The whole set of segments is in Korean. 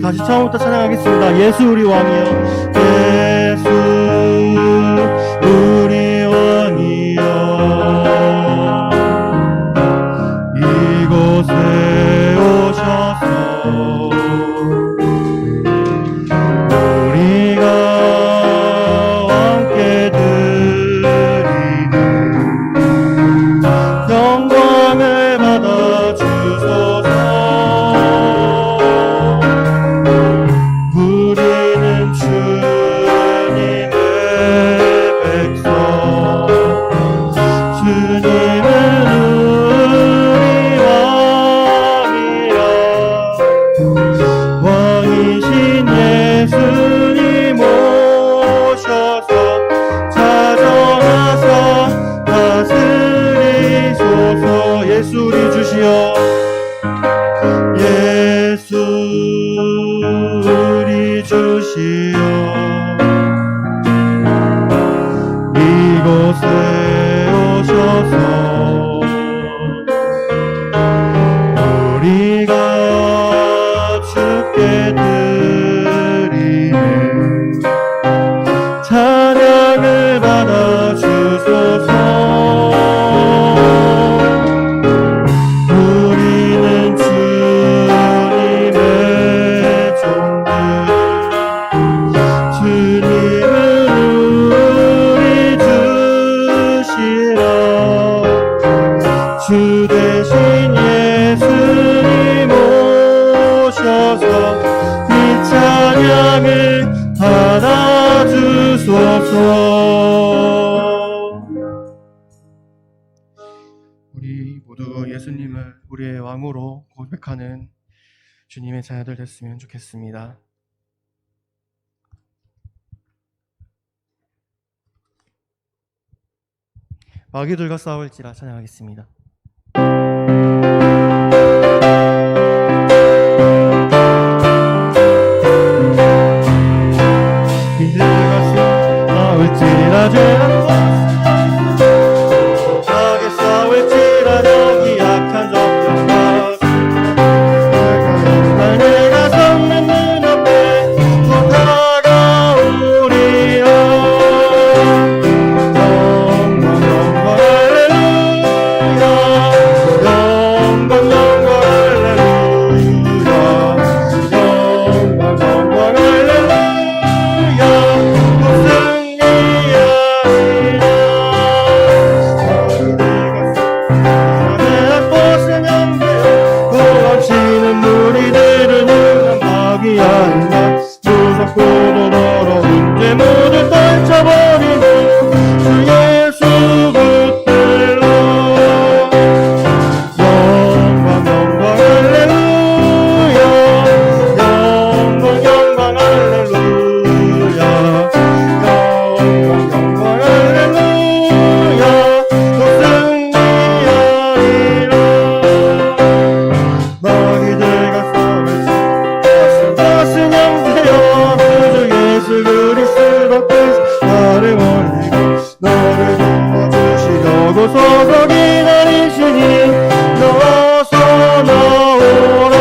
다시 처음부터 찬양하겠습니다. 예수 우리 왕이여, 예수 우리 왕이여, 이곳에 오셔서 우리가 함께 드리는 영광을 받아 주소서. 예수 우리 주시여, 예수 우리 주시여, 이곳에 오셔서 우리가 주께 드리는 찬양을 받아 주소서. 주 대신 예수님 오셔서 이 찬양을 받아주소서. 우리 모두 예수님을 우리의 왕으로 고백하는 주님의 자녀들 됐으면 좋겠습니다. 마귀들과 싸울지라 찬양하겠습니다. 싸울지라 죄악과 악에 싸울지라 여기 약한 적들과 날 내가 섰는 눈앞에 곧 다가오리라. 영광 영광 할렐루야, 영광 영광 할렐루야, 영광 영광 할렐루야. 무섭고도 더러운 죄 모두 떨쳐버리고 주 예수 붙들러. 영광 영광 할렐루야, 영광 영광 할렐루야, 영광 영광 할렐루야. 또 승리하리라. 마귀들과 싸울지 다시 영되어 주 예수 그리스도 뜻 나를 원리고 너를 도와주시려고 서서 기다리시니 어서 나오라.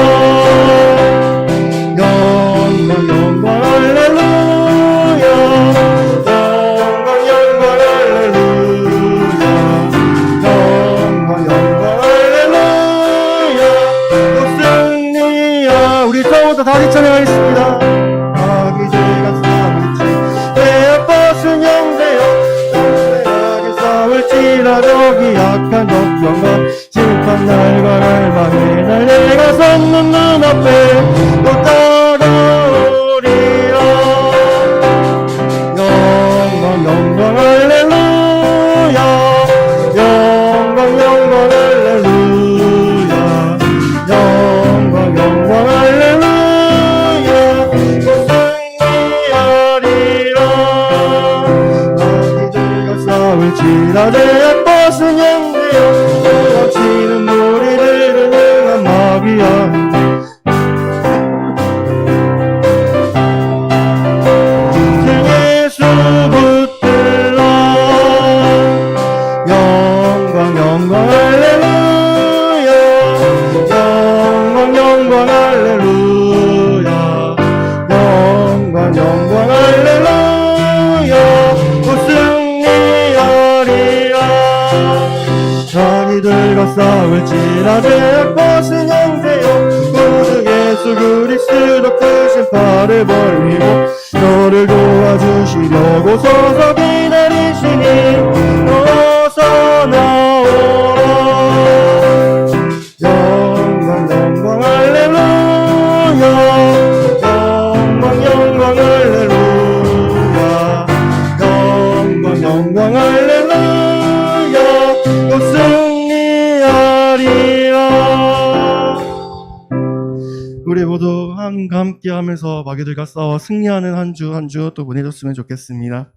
영광 영광 할렐루야, 영광 영광 할렐루야, 영광 영광 할렐루야. 또 승리야. 우리 처음부터 다시 찬양하겠습니다. 마귀들과 싸울지 내 앞벗은 영되어 내게 싸울지라 저기 약한 적병과 심판 날과 날만에 날 내가 섰는 눈앞에 또 다가오리라. 영광 영광 할렐루야, 영광 영광 할렐루야, 영광 영광 할렐루야. 또 승리하리라. 마귀들과 싸울지라도 벗은 형제여 넘치는 무리를 능한 마귀야 등에 수붙들라 영광 영광 할렐루야 영광 영광 할렐루야 영광 영광 할렐루야 승리하리라 자기들과 싸울지라도 벗은 형제여 구주 예수 그리스도 크신 팔을 벌리고 너를 도와주시려고 서서 기다리시니 어서 나오라 영광 영광 할렐루야 영광 영광 할렐루야 영광 영광 할렐루야 곧 승리하리라. 우리 모두 함께 하면서 마귀들과 싸워 승리하는 한 주 한 주 또 보내줬으면 좋겠습니다.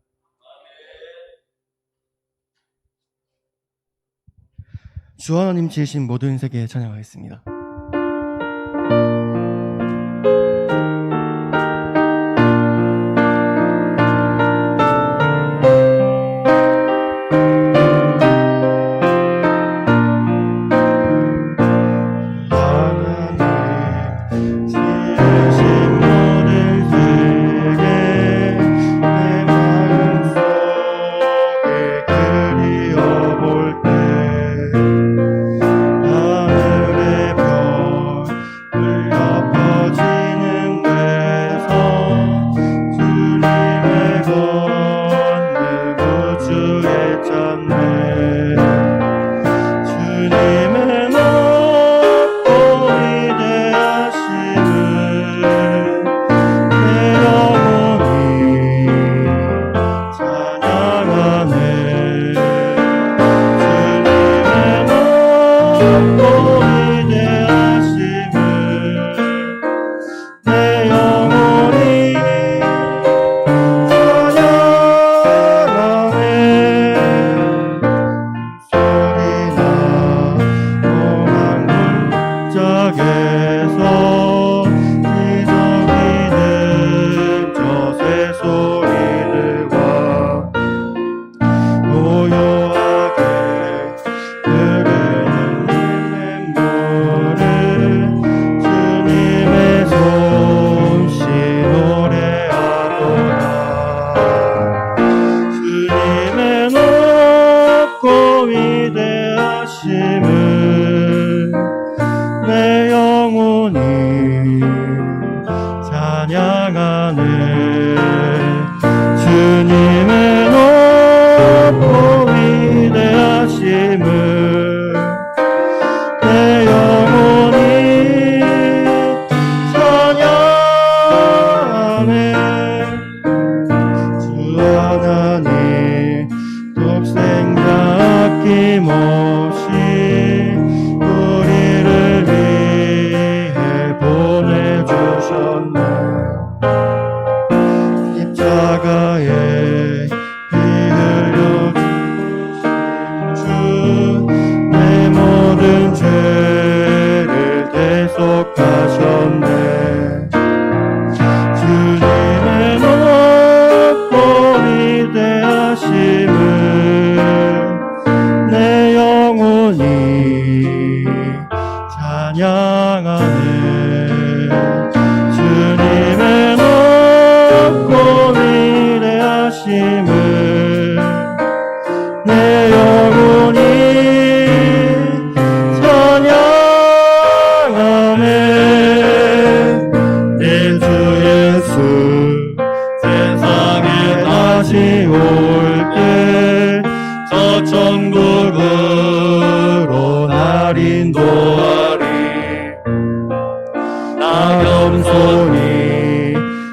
주 하나님 지으신 모든 세계 찬양하겠습니다.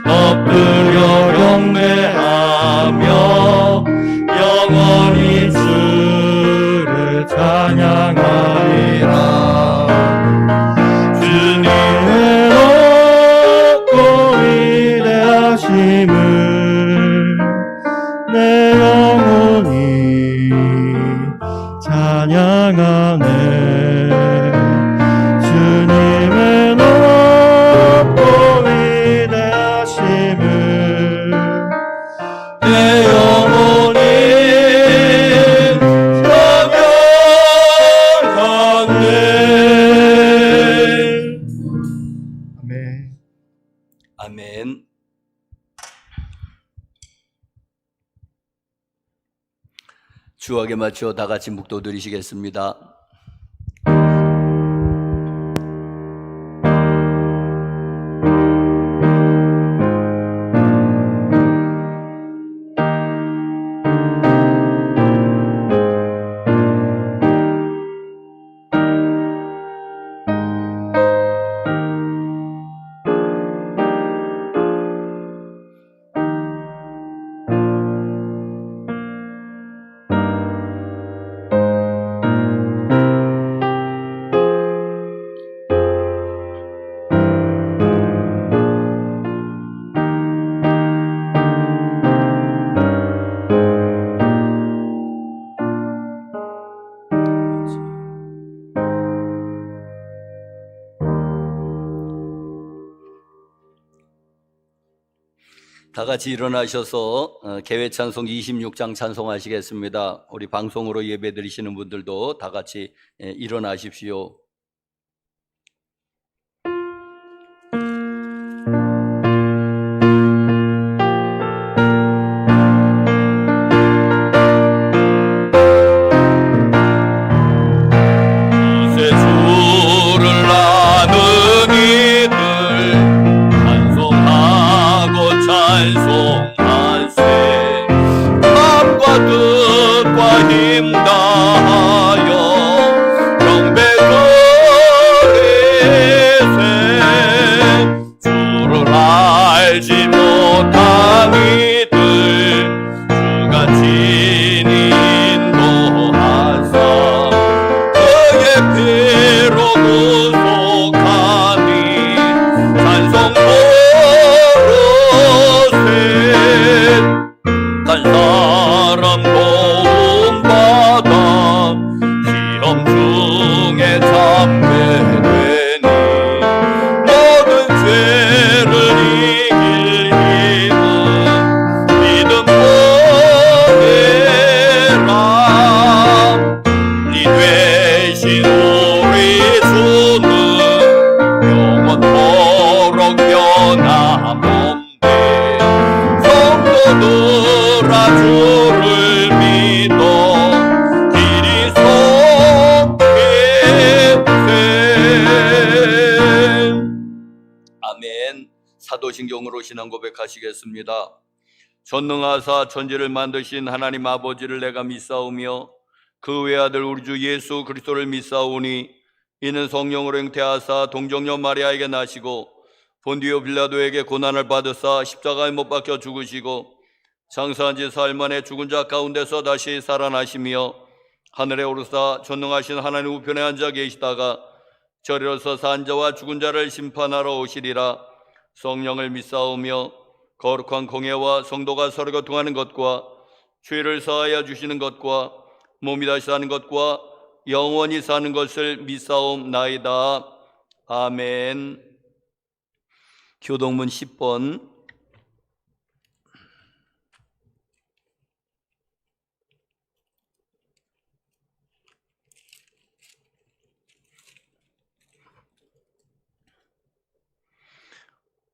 엎드려 경배하며 영원히 주 주악에 맞춰 다 같이 묵도 드리시겠습니다. 다 같이 일어나셔서 개회 찬송 26장 찬송하시겠습니다. 우리 방송으로 예배 드리시는 분들도 다 같이 일어나십시오. 사도신경으로 신앙 고백하시겠습니다. 전능하사 천지를 만드신 하나님 아버지를 내가 믿사오며 그 외아들 우리 주 예수 그리스도를 믿사오니 이는 성령으로 잉태하사 동정녀 마리아에게 나시고 본디오 빌라도에게 고난을 받으사 십자가에 못 박혀 죽으시고 장사한 지 사흘 만에 죽은 자 가운데서 다시 살아나시며 하늘에 오르사 전능하신 하나님 우편에 앉아 계시다가 저리로서 산 자와 죽은 자를 심판하러 오시리라. 성령을 믿사오며 거룩한 공예와 성도가 서로 교통하는 것과 죄를 사하여 주시는 것과 몸이 다시 사는 것과 영원히 사는 것을 믿사옵나이다. 아멘. 교동문 10번.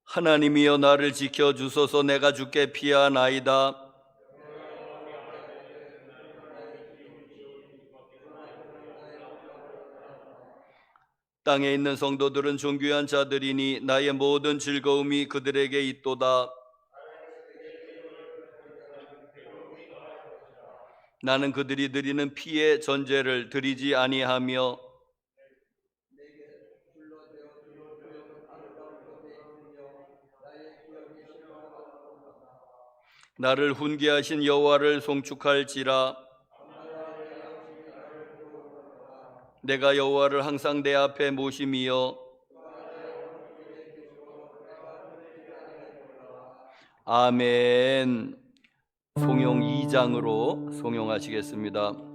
하나님이여 나를 지켜주소서. 내가 주께 피하나이다. 땅에 있는 성도들은 존귀한 자들이니 나의 모든 즐거움이 그들에게 있도다. 나는 그들이 드리는 피의 전제를 드리지 아니하며 나를 훈계하신 여호와를 송축할지라. 내가 여호와를 항상 내 앞에 모심이여. 아멘. 송용 2장으로 송용하시겠습니다.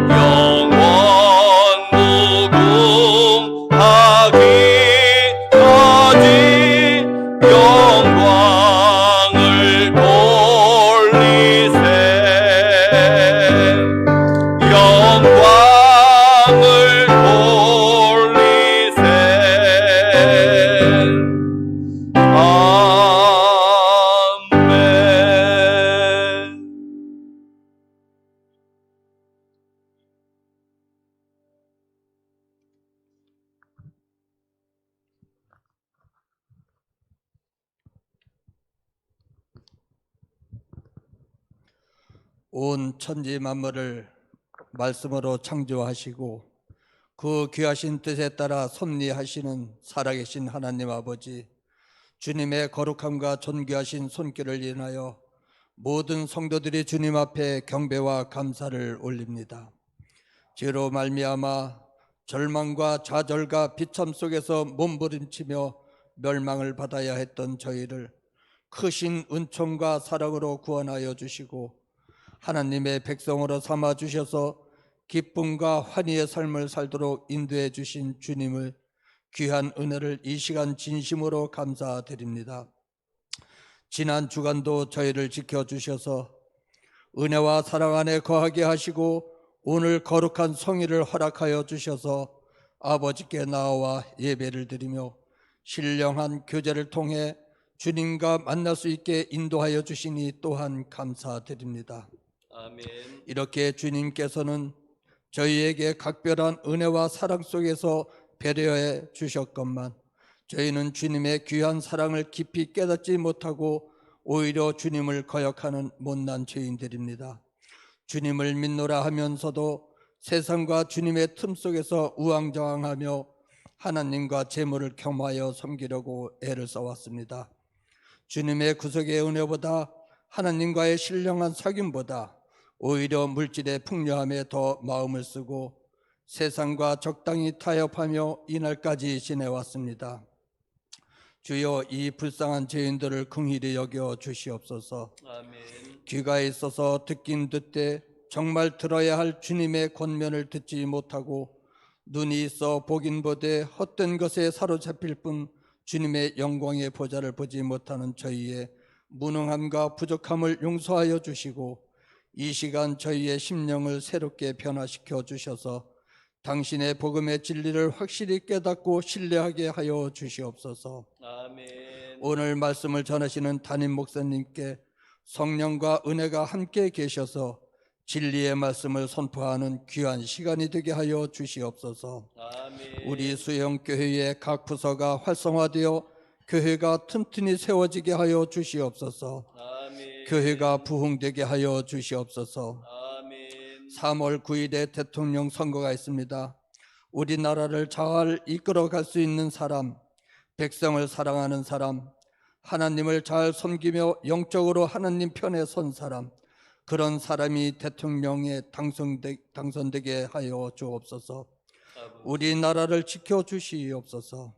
영 영광을 돌리세. 아멘. 온 천지 만물을 말씀으로 창조하시고 그 귀하신 뜻에 따라 섭리하시는 살아계신 하나님 아버지, 주님의 거룩함과 존귀하신 손길을 인하여 모든 성도들이 주님 앞에 경배와 감사를 올립니다. 죄로 말미암아 절망과 좌절과 비참 속에서 몸부림치며 멸망을 받아야 했던 저희를 크신 은총과 사랑으로 구원하여 주시고 하나님의 백성으로 삼아 주셔서 기쁨과 환희의 삶을 살도록 인도해 주신 주님을 귀한 은혜를 이 시간 진심으로 감사드립니다. 지난 주간도 저희를 지켜주셔서 은혜와 사랑 안에 거하게 하시고 오늘 거룩한 성일을 허락하여 주셔서 아버지께 나와 예배를 드리며 신령한 교제를 통해 주님과 만날 수 있게 인도하여 주시니 또한 감사드립니다. 아멘. 이렇게 주님께서는 저희에게 각별한 은혜와 사랑 속에서 배려해 주셨건만 저희는 주님의 귀한 사랑을 깊이 깨닫지 못하고 오히려 주님을 거역하는 못난 죄인들입니다. 주님을 믿노라 하면서도 세상과 주님의 틈 속에서 우왕좌왕하며 하나님과 재물을 겸하여 섬기려고 애를 써왔습니다. 주님의 구속의 은혜보다 하나님과의 신령한 사귐보다 오히려 물질의 풍요함에 더 마음을 쓰고 세상과 적당히 타협하며 이날까지 지내왔습니다. 주여, 이 불쌍한 죄인들을 긍휼히 여겨 주시옵소서. 아멘. 귀가 있어서 듣긴 듣되 정말 들어야 할 주님의 권면을 듣지 못하고 눈이 있어 보긴 보되 헛된 것에 사로잡힐 뿐 주님의 영광의 보좌를 보지 못하는 저희의 무능함과 부족함을 용서하여 주시고 이 시간 저희의 심령을 새롭게 변화시켜 주셔서 당신의 복음의 진리를 확실히 깨닫고 신뢰하게 하여 주시옵소서. 아멘. 오늘 말씀을 전하시는 담임 목사님께 성령과 은혜가 함께 계셔서 진리의 말씀을 선포하는 귀한 시간이 되게 하여 주시옵소서. 아멘. 우리 수영교회의 각 부서가 활성화되어 교회가 튼튼히 세워지게 하여 주시옵소서. 아멘. 교회가 부흥되게 하여 주시옵소서. 아멘. 3월 9일에 대통령 선거가 있습니다. 우리나라를 잘 이끌어갈 수 있는 사람, 백성을 사랑하는 사람, 하나님을 잘 섬기며 영적으로 하나님 편에 선 사람, 그런 사람이 대통령에 당선되게 하여 주옵소서. 우리나라를 지켜주시옵소서.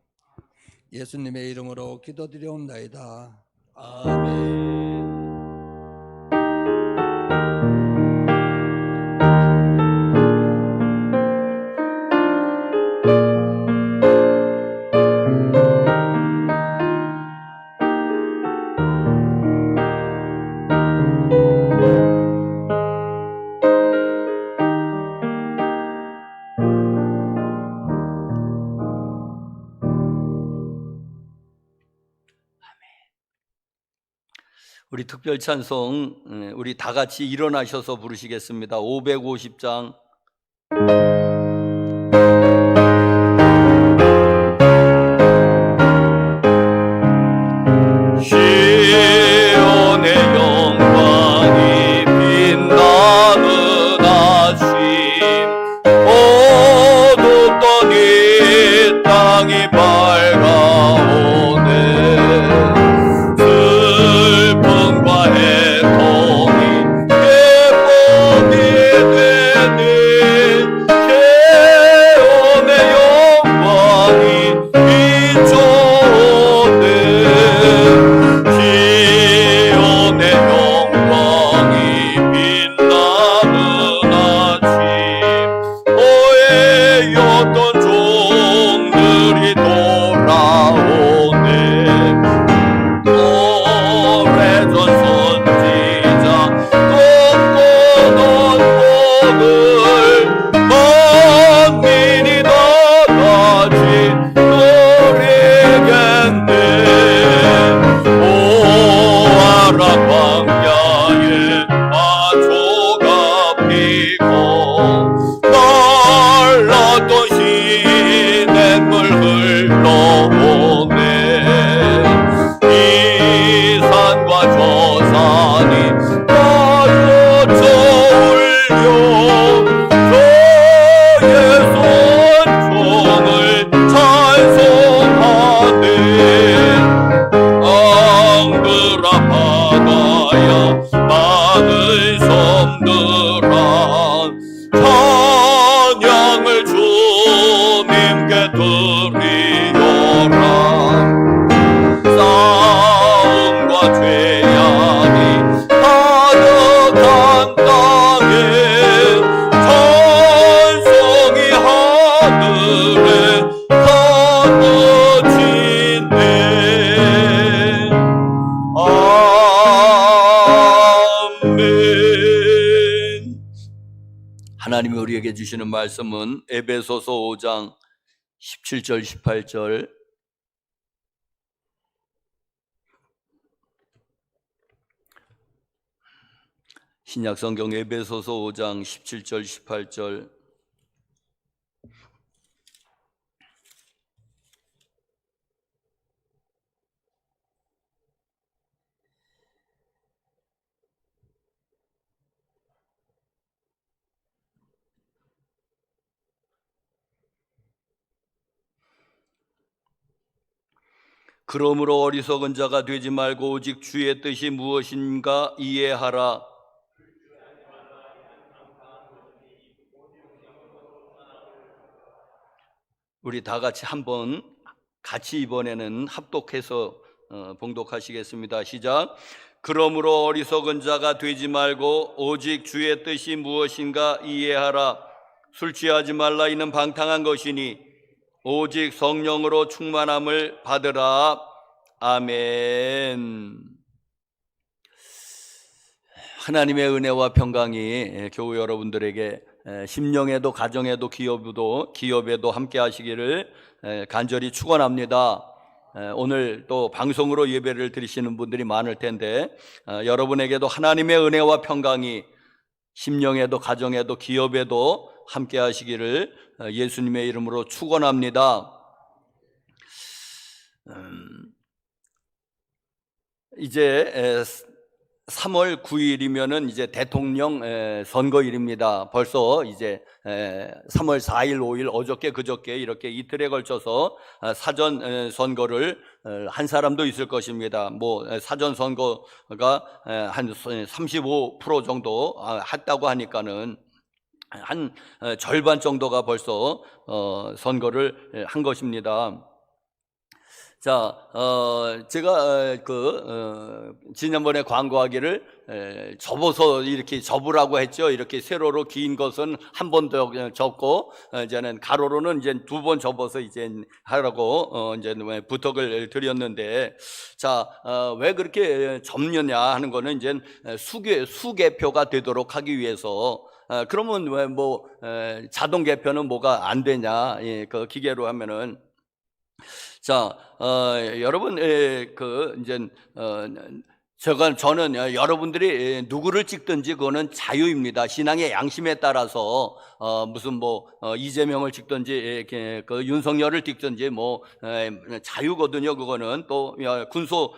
예수님의 이름으로 기도드리옵나이다. 아멘. 우리 특별 찬송 우리 다 같이 일어나셔서 부르시겠습니다. 550장. 시온의 영광이 빛나는 아침, 어둡던 이 땅이 밝아오네. 슬픔과 해통이 회복이 되는 주시는 말씀은 에베소서 5장 17절 18절, 신약성경 에베소서 5장 17절 18절. 그러므로 어리석은 자가 되지 말고 오직 주의 뜻이 무엇인가 이해하라. 우리 다 같이 한번 같이 이번에는 합독해서 봉독하시겠습니다. 시작. 그러므로 어리석은 자가 되지 말고 오직 주의 뜻이 무엇인가 이해하라. 술 취하지 말라. 이는 방탕한 것이니 오직 성령으로 충만함을 받으라. 아멘. 하나님의 은혜와 평강이 교회 여러분들에게 심령에도 가정에도 기업에도 함께 하시기를 간절히 축원합니다. 오늘 또 방송으로 예배를 드리시는 분들이 많을 텐데 여러분에게도 하나님의 은혜와 평강이 심령에도 가정에도 기업에도 함께 하시기를 예수님의 이름으로 축원합니다. 이제 3월 9일이면은 이제 대통령 선거일입니다. 벌써 이제 3월 4일, 5일, 어저께, 그저께 이렇게 이틀에 걸쳐서 사전 선거를 한 사람도 있을 것입니다. 뭐 사전 선거가 한 35% 정도 했다고 하니까는 한 절반 정도가 벌써 선거를 한 것입니다. 자, 제가 지난번에 광고하기를 접어서 이렇게 접으라고 했죠. 이렇게 세로로 긴 것은 한 번 더 접고, 이제는 가로로는 이제 2번 접어서 이제 하라고, 이제 부탁을 드렸는데, 자, 왜 그렇게 접느냐 하는 거는 이제 수개표가 되도록 하기 위해서, 그러면 왜 자동 개표는 뭐가 안 되냐, 그 기계로 하면은. 자, 여러분, 저는 여러분들이 누구를 찍든지 그거는 자유입니다. 신앙의 양심에 따라서, 이재명을 찍든지, 윤석열을 찍든지, 자유거든요. 그거는 또, 군소,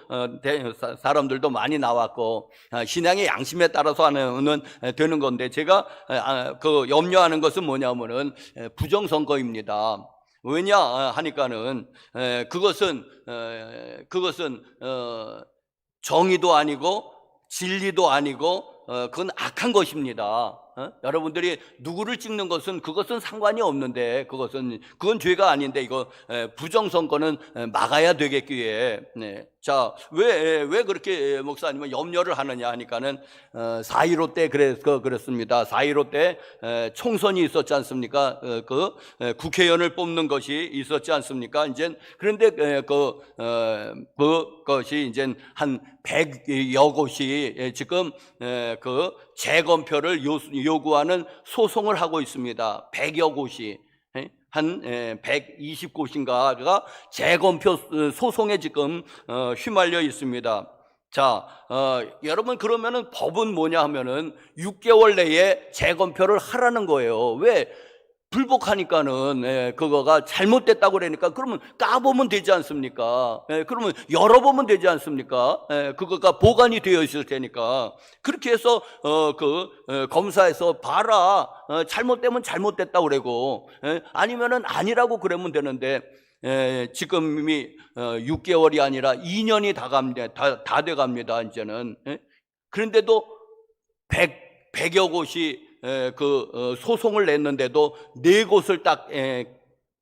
사람들도 많이 나왔고, 신앙의 양심에 따라서 하는, 되는 건데, 제가, 염려하는 것은 뭐냐면은, 부정선거입니다. 왜냐 하니까는 그것은 정의도 아니고 진리도 아니고 그건 악한 것입니다. 여러분들이 누구를 찍는 그것은 상관이 없는데 그건 죄가 아닌데 이거 부정선거는 막아야 되겠기에. 자, 왜 그렇게 목사님은 염려를 하느냐 하니까는 4.15 때 그랬습니다. 4.15 때 총선이 있었지 않습니까? 국회의원을 뽑는 것이 있었지 않습니까? 이제 그런데 그것이 이제 한 100여 곳이 지금 재검표를 요구하는 소송을 하고 있습니다. 100여 곳이. 한 120곳인가가 재검표 소송에 지금 휘말려 있습니다. 자, 여러분 그러면은 법은 뭐냐 하면은 6개월 내에 재검표를 하라는 거예요. 왜? 불복하니까는 그거가 잘못됐다고 그러니까 그러면 까보면 되지 않습니까? 그러면 열어보면 되지 않습니까? 그거가 보관이 되어 있을 테니까 그렇게 해서 검사에서 봐라, 잘못되면 잘못됐다고 그러고 아니면은 아니라고 그러면 되는데 지금이 6개월이 아니라 2년이 다 돼갑니다. 이제는. 그런데도 100여 곳이 소송을 냈는데도 4곳을 딱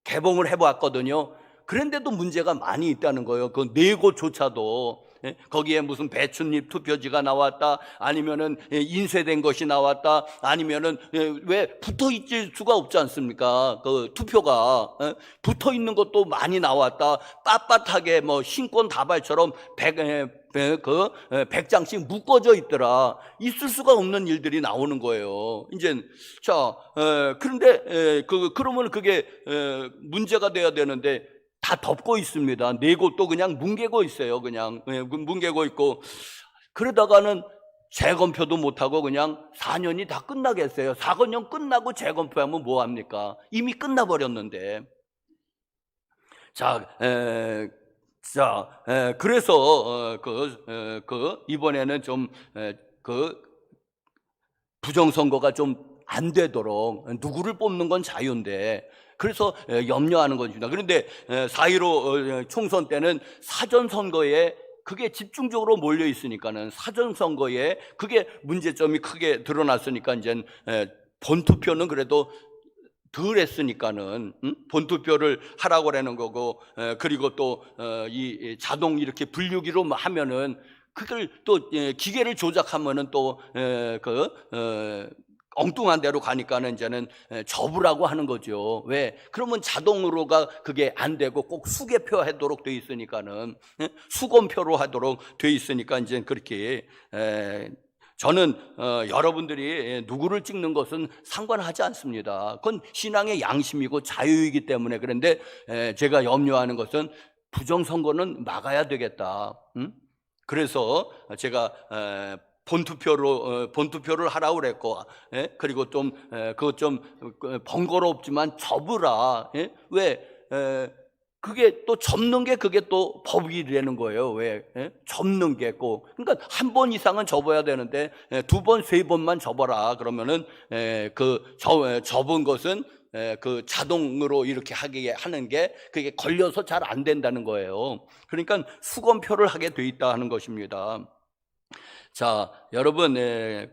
개봉을 해봤거든요. 그런데도 문제가 많이 있다는 거예요. 그 4곳조차도. 거기에 무슨 배춧잎 투표지가 나왔다, 아니면은 인쇄된 것이 나왔다, 아니면은 왜 붙어 있을 수가 없지 않습니까? 그 투표가 붙어 있는 것도 많이 나왔다. 빳빳하게 신권 다발처럼 100장씩 묶어져 있더라. 있을 수가 없는 일들이 나오는 거예요. 이제 그런데 그러면 그게 문제가 돼야 되는데 다 덮고 있습니다. 네 곳도 그냥 뭉개고 있어요. 그냥 뭉개고 있고, 그러다가는 재검표도 못하고 그냥 4년이 다 끝나겠어요. 4년 끝나고 재검표하면 뭐합니까? 이미 끝나버렸는데. 그래서 이번에는 좀 부정선거가 좀 안 되도록, 누구를 뽑는 건 자유인데, 그래서 염려하는 것입니다. 그런데 4.15 총선 때는 사전선거에 그게 집중적으로 몰려 있으니까는, 사전선거에 그게 문제점이 크게 드러났으니까, 이제 본투표는 그래도 덜 했으니까는 본투표를 하라고 하는 거고, 그리고 또 이 자동 이렇게 분류기로 하면은 그걸 또 기계를 조작하면은 또 엉뚱한 데로 가니까는 이제는 접으라고 하는 거죠. 왜? 그러면 자동으로가 그게 안 되고 꼭 수개표 하도록 돼 있으니까는, 수검표로 하도록 돼 있으니까 이제 그렇게 저는 여러분들이 누구를 찍는 것은 상관하지 않습니다. 그건 신앙의 양심이고 자유이기 때문에. 그런데 제가 염려하는 것은 부정선거는 막아야 되겠다. 그래서 제가 본투표를 하라고 그랬고, 그리고 좀 그것 좀 번거롭지만 접으라. 왜? 그게 또 접는 게 그게 또 법이 되는 거예요. 왜? 접는 게 꼭. 그러니까 한 번 이상은 접어야 되는데 2번, 3번만 접어라. 그러면은 접은 것은 그 자동으로 이렇게 하게 하는 게 그게 걸려서 잘 안 된다는 거예요. 그러니까 수검표를 하게 돼 있다 하는 것입니다. 자, 여러분, 3월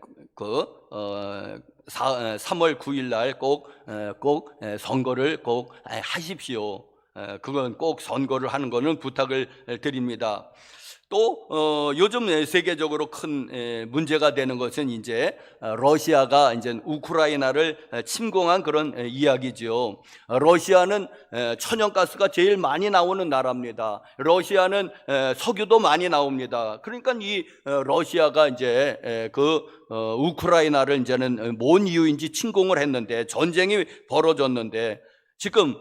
9일 날 꼭 선거를 꼭 하십시오. 그건 꼭 선거를 하는 거는 부탁을 드립니다. 또 요즘 세계적으로 큰 문제가 되는 것은 이제 러시아가 이제 우크라이나를 침공한 그런 이야기죠. 러시아는 천연가스가 제일 많이 나오는 나라입니다. 러시아는 석유도 많이 나옵니다. 그러니까 이 러시아가 이제 우크라이나를 이제는 뭔 이유인지 침공을 했는데, 전쟁이 벌어졌는데, 지금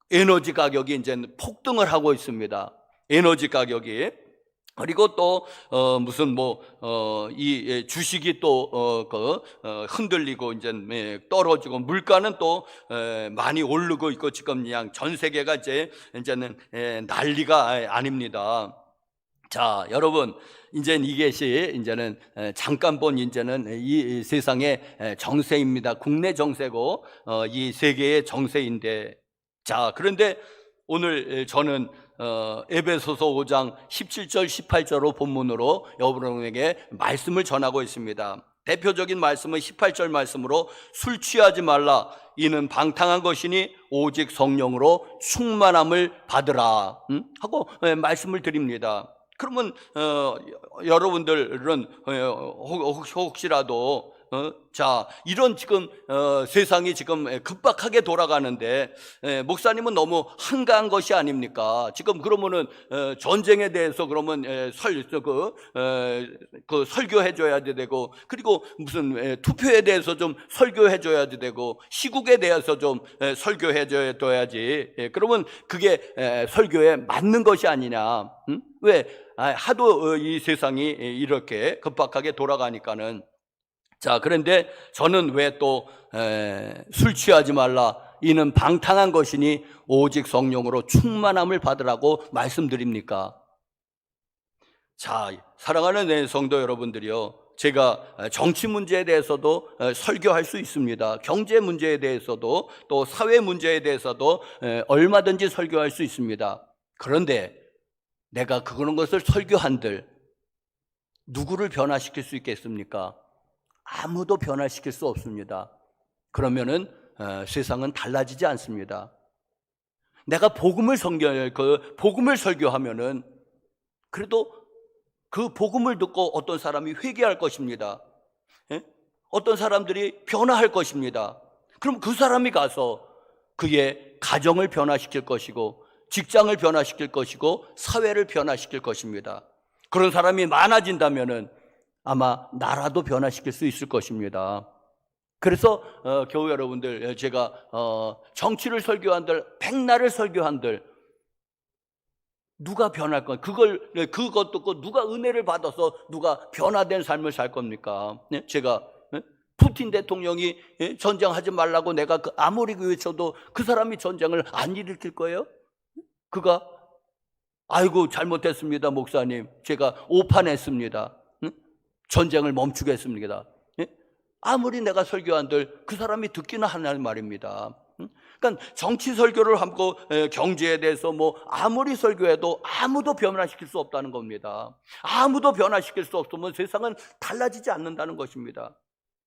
에너지 가격이 이제 폭등을 하고 있습니다. 에너지 가격이. 그리고 또 이 주식이 또 흔들리고 이제 떨어지고, 물가는 또 많이 오르고 있고, 지금 그냥 전 세계가 이제는 난리가 아닙니다. 자, 여러분, 이제 이것이 이제는 잠깐 본 이제는 이 세상의 정세입니다. 국내 정세고 이 세계의 정세인데, 자, 그런데 오늘 저는 에베소서 5장 17절 18절로 본문으로 여러분에게 말씀을 전하고 있습니다. 대표적인 말씀은 18절 말씀으로, 술 취하지 말라, 이는 방탕한 것이니 오직 성령으로 충만함을 받으라 하고 말씀을 드립니다. 그러면 여러분들은 혹시라도 자, 이런 지금 세상이 지금 급박하게 돌아가는데 목사님은 너무 한가한 것이 아닙니까? 지금 그러면은 전쟁에 대해서 그러면 설교해 줘야 되고, 그리고 무슨 투표에 대해서 좀 설교해 줘야 되고, 시국에 대해서 좀 설교해 줘야지. 그러면 그게 설교에 맞는 것이 아니냐? 왜? 하도 이 세상이 이렇게 급박하게 돌아가니까는. 자, 그런데 저는 왜 또 술 취하지 말라, 이는 방탕한 것이니 오직 성령으로 충만함을 받으라고 말씀드립니까? 자, 사랑하는 성도 여러분들이요, 제가 정치 문제에 대해서도 설교할 수 있습니다. 경제 문제에 대해서도, 또 사회 문제에 대해서도 얼마든지 설교할 수 있습니다. 그런데 내가 그런 것을 설교한들 누구를 변화시킬 수 있겠습니까? 아무도 변화시킬 수 없습니다. 그러면은 세상은 달라지지 않습니다. 내가 복음을 설교하면은 그래도 그 복음을 듣고 어떤 사람이 회개할 것입니다. 어떤 사람들이 변화할 것입니다. 그럼 그 사람이 가서 그의 가정을 변화시킬 것이고, 직장을 변화시킬 것이고 사회를 변화시킬 것입니다. 그런 사람이 많아진다면은 아마 나라도 변화시킬 수 있을 것입니다. 그래서 교회 여러분들, 제가 정치를 설교한들, 백날을 설교한들, 누가 변할 건 그것도 누가 은혜를 받아서 누가 변화된 삶을 살 겁니까? 제가 푸틴 대통령이 전쟁하지 말라고 내가 아무리 외쳐도 그 사람이 전쟁을 안 일으킬 거예요? 그가 아이고 잘못했습니다 목사님, 제가 오판했습니다, 전쟁을 멈추겠습니다. 아무리 내가 설교한들 그 사람이 듣기는 하는 말입니다. 그러니까 정치 설교를 하고 경제에 대해서 뭐 아무리 설교해도 아무도 변화시킬 수 없다는 겁니다. 아무도 변화시킬 수 없으면 세상은 달라지지 않는다는 것입니다.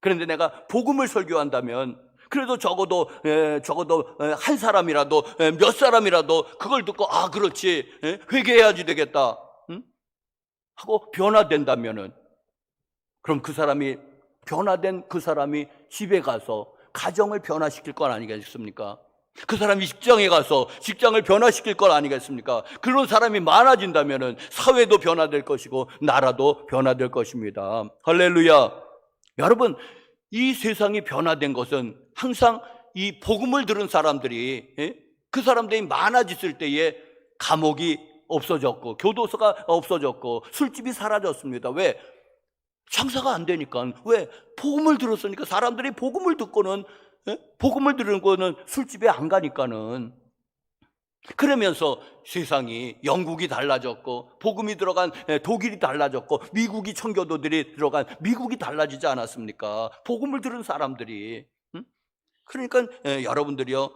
그런데 내가 복음을 설교한다면 그래도 적어도 한 사람이라도 몇 사람이라도 그걸 듣고 아 그렇지, 회개해야지 되겠다 하고 변화된다면은, 그럼 그 사람이 변화된 그 사람이 집에 가서 가정을 변화시킬 건 아니겠습니까? 그 사람이 직장에 가서 직장을 변화시킬 건 아니겠습니까? 그런 사람이 많아진다면은 사회도 변화될 것이고 나라도 변화될 것입니다. 할렐루야. 여러분, 이 세상이 변화된 것은 항상 이 복음을 들은 사람들이, 그 사람들이 많아졌을 때에 감옥이 없어졌고 교도소가 없어졌고 술집이 사라졌습니다. 왜? 장사가 안 되니까. 왜? 복음을 들었으니까. 사람들이 복음을 듣고는, 복음을 들은 거는 술집에 안 가니까는. 그러면서 세상이, 영국이 달라졌고 복음이 들어간 독일이 달라졌고 미국이 청교도들이 들어간 미국이 달라지지 않았습니까? 복음을 들은 사람들이. 그러니까 여러분들이요,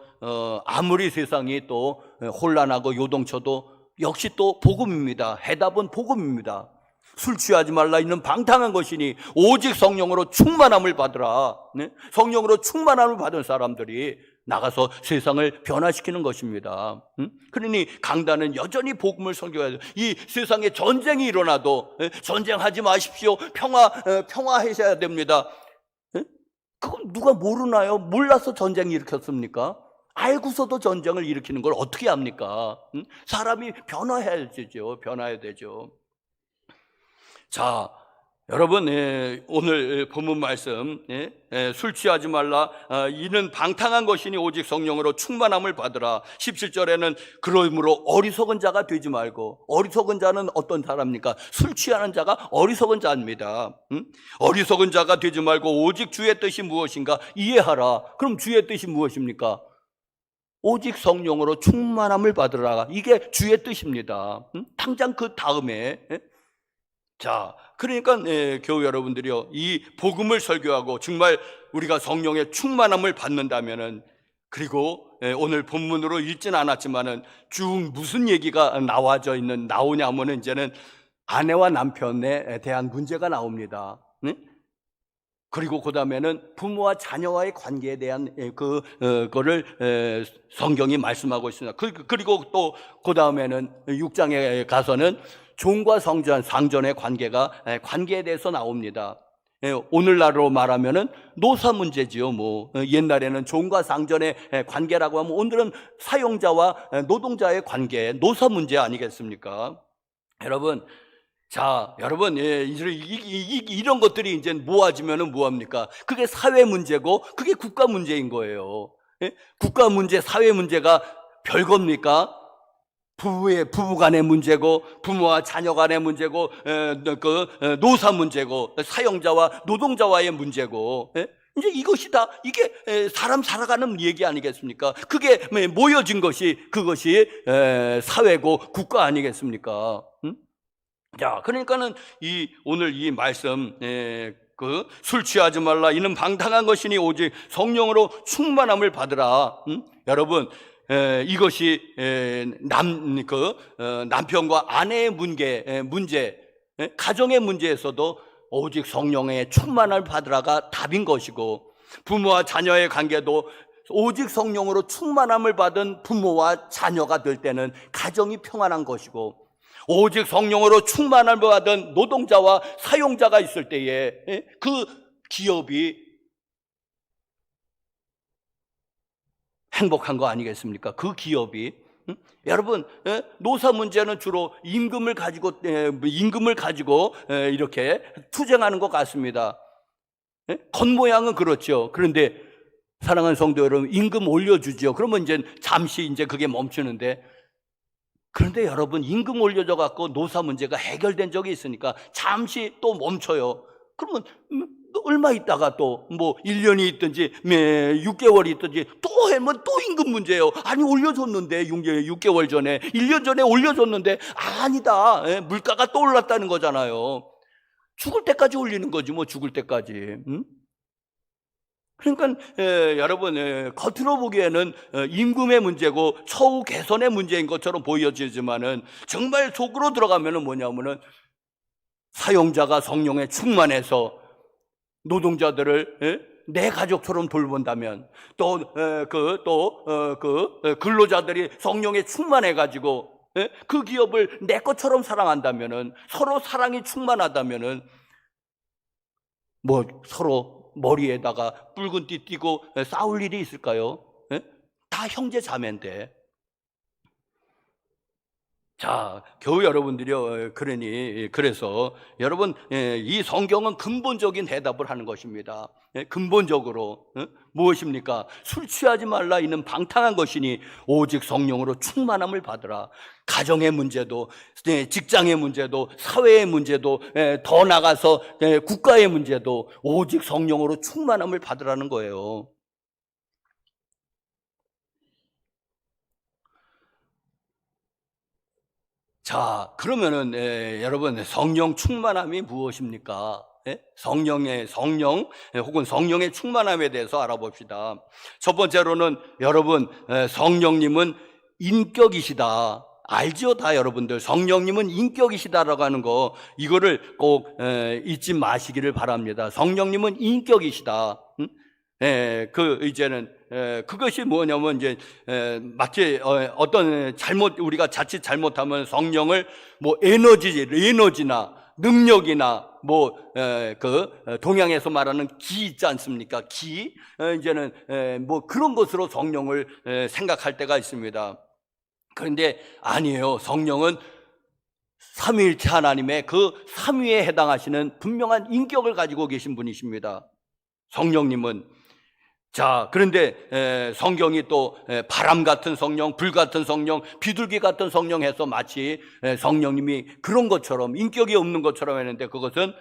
아무리 세상이 또 혼란하고 요동쳐도 역시 또 복음입니다. 해답은 복음입니다. 술 취하지 말라 있는 방탕한 것이니 오직 성령으로 충만함을 받으라. 성령으로 충만함을 받은 사람들이 나가서 세상을 변화시키는 것입니다. 그러니 강단은 여전히 복음을 선교해야 돼요. 이 세상에 전쟁이 일어나도 전쟁하지 마십시오, 평화하셔야 됩니다. 그건 누가 모르나요? 몰라서 전쟁 일으켰습니까? 알고서도 전쟁을 일으키는 걸 어떻게 합니까? 사람이 변화해야 되죠. 자, 여러분, 오늘 본문 말씀, 술 취하지 말라, 이는 방탕한 것이니 오직 성령으로 충만함을 받으라. 17절에는 그러므로 어리석은 자가 되지 말고. 어리석은 자는 어떤 사람입니까? 술 취하는 자가 어리석은 자입니다. 어리석은 자가 되지 말고 오직 주의 뜻이 무엇인가 이해하라. 그럼 주의 뜻이 무엇입니까? 오직 성령으로 충만함을 받으라. 이게 주의 뜻입니다. 당장 그 다음에, 자, 그러니까 교회 여러분들이요, 이 복음을 설교하고 정말 우리가 성령의 충만함을 받는다면은, 그리고 오늘 본문으로 읽진 않았지만은 쭉 무슨 얘기가 나오냐 하면은 이제는 아내와 남편에 대한 문제가 나옵니다. 그리고 그 다음에는 부모와 자녀와의 관계에 대한 그거를 성경이 말씀하고 있습니다. 그리고 또 그 다음에는 6장에 가서는 종과 상전의 관계에 대해서 나옵니다. 오늘날로 말하면은 노사 문제지요. 뭐 옛날에는 종과 상전의 관계라고 하면 오늘은 사용자와 노동자의 관계, 노사 문제 아니겠습니까? 여러분, 자, 여러분, 이런 것들이 이제 모아지면은 뭐합니까? 그게 사회 문제고 그게 국가 문제인 거예요. 국가 문제, 사회 문제가 별겁니까? 부부 간의 문제고 부모와 자녀 간의 문제고 노사 문제고 사용자와 노동자와의 문제고, 이제 이것이 다 이게 사람 살아가는 얘기 아니겠습니까? 그게 모여진 것이 그것이 사회고 국가 아니겠습니까? 자, 그러니까는 오늘 이 말씀, 술 취하지 말라 이는 방탕한 것이니 오직 성령으로 충만함을 받으라. 여러분, 이것이 남편과 아내의 문제, 가정의 문제에서도 오직 성령의 충만함을 받으라가 답인 것이고, 부모와 자녀의 관계도 오직 성령으로 충만함을 받은 부모와 자녀가 될 때는 가정이 평안한 것이고, 오직 성령으로 충만함을 받은 노동자와 사용자가 있을 때에 그 기업이 행복한 거 아니겠습니까? 그 기업이. 여러분, 노사 문제는 주로 임금을 가지고 이렇게 투쟁하는 것 같습니다. 겉모양은 그렇죠. 그런데 사랑하는 성도 여러분, 임금 올려주죠. 그러면 이제 잠시 이제 그게 멈추는데, 그런데 여러분, 임금 올려져 갖고 노사 문제가 해결된 적이 있으니까 잠시 또 멈춰요. 그러면 얼마 있다가 또 뭐 1년이 있든지 6개월이 있든지 또 하면 또 임금 문제예요. 아니, 올려줬는데 6개월 전에 1년 전에 올려줬는데 아니다, 물가가 또 올랐다는 거잖아요. 죽을 때까지 올리는 거지 뭐, 죽을 때까지. 그러니까 여러분, 겉으로 보기에는 임금의 문제고 처우 개선의 문제인 것처럼 보여지지만은 정말 속으로 들어가면은 뭐냐면은 사용자가 성령에 충만해서 노동자들을 내 가족처럼 돌본다면, 또 근로자들이 성령에 충만해 가지고 그 기업을 내 것처럼 사랑한다면은, 서로 사랑이 충만하다면은 뭐 서로 머리에다가 붉은 띠 띠고 싸울 일이 있을까요? 다 형제 자매인데. 자, 겨우 여러분들이요, 그래서 여러분, 이 성경은 근본적인 대답을 하는 것입니다. 근본적으로 무엇입니까? 술 취하지 말라 이는 방탕한 것이니 오직 성령으로 충만함을 받으라. 가정의 문제도, 직장의 문제도, 사회의 문제도, 더 나가서 국가의 문제도 오직 성령으로 충만함을 받으라는 거예요. 자, 그러면은 여러분, 성령 충만함이 무엇입니까? 성령 혹은 성령의 충만함에 대해서 알아봅시다. 첫 번째로는 여러분, 성령님은 인격이시다. 알죠? 다 여러분들. 성령님은 인격이시다라고 하는 거, 이거를 꼭 잊지 마시기를 바랍니다. 성령님은 인격이시다. 이제는 그것이 뭐냐면, 이제 마치 어떤 우리가 자칫 잘못하면 성령을 뭐 에너지나 능력이나 동양에서 말하는 기 있지 않습니까? 기, 이제는 뭐 그런 것으로 성령을 생각할 때가 있습니다. 그런데 아니에요. 성령은 삼위일체 하나님의 그 삼위에 해당하시는 분명한 인격을 가지고 계신 분이십니다. 성령님은. 자, 그런데 성경이 또 바람 같은 성령, 불 같은 성령, 비둘기 같은 성령 해서 마치 성령님이 그런 것처럼, 인격이 없는 것처럼 했는데, 그것은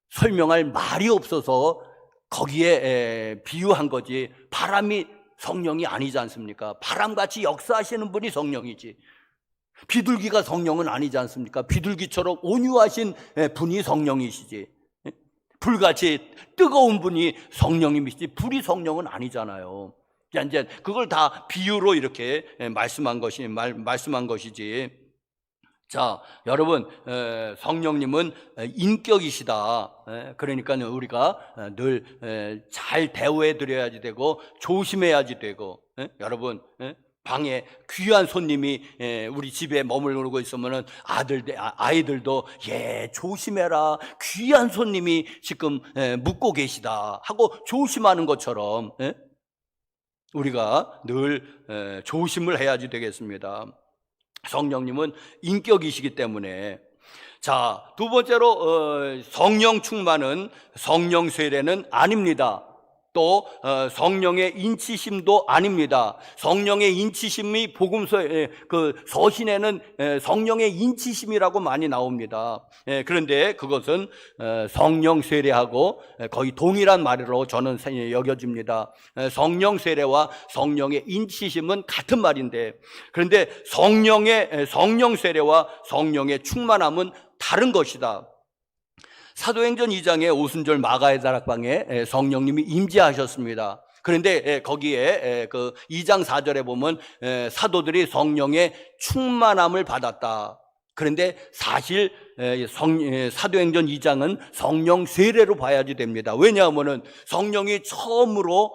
설명할 말이 없어서 거기에 비유한 거지, 바람이 성령이 아니지 않습니까? 바람같이 역사하시는 분이 성령이지, 비둘기가 성령은 아니지 않습니까? 비둘기처럼 온유하신 분이 성령이시지, 불같이 뜨거운 분이 성령님이시지 불이 성령은 아니잖아요. 이제 그걸 다 비유로 이렇게 말씀한 것이지. 자, 여러분, 성령님은 인격이시다. 그러니까 우리가 늘 잘 대우해 드려야지 되고, 조심해야지 되고, 여러분, 방에 귀한 손님이 우리 집에 머물고 있으면은 아이들도 조심해라, 귀한 손님이 지금 묵고 계시다 하고 조심하는 것처럼 우리가 늘 조심을 해야지 되겠습니다. 성령님은 인격이시기 때문에. 자, 두 번째로 성령 충만은 성령 세례는 아닙니다. 또 성령의 인치심도 아닙니다. 성령의 인치심이 복음서의 그 서신에는 성령의 인치심이라고 많이 나옵니다. 그런데 그것은 성령 세례하고 거의 동일한 말로 저는 여겨집니다. 성령 세례와 성령의 인치심은 같은 말인데, 그런데 성령 세례와 성령의 충만함은 다른 것이다. 사도행전 2장의 오순절 마가의 다락방에 성령님이 임재하셨습니다. 그런데 거기에 그 2장 4절에 보면 사도들이 성령의 충만함을 받았다. 그런데 사실 사도행전 2장은 성령 세례로 봐야지 됩니다. 왜냐하면은 성령이 처음으로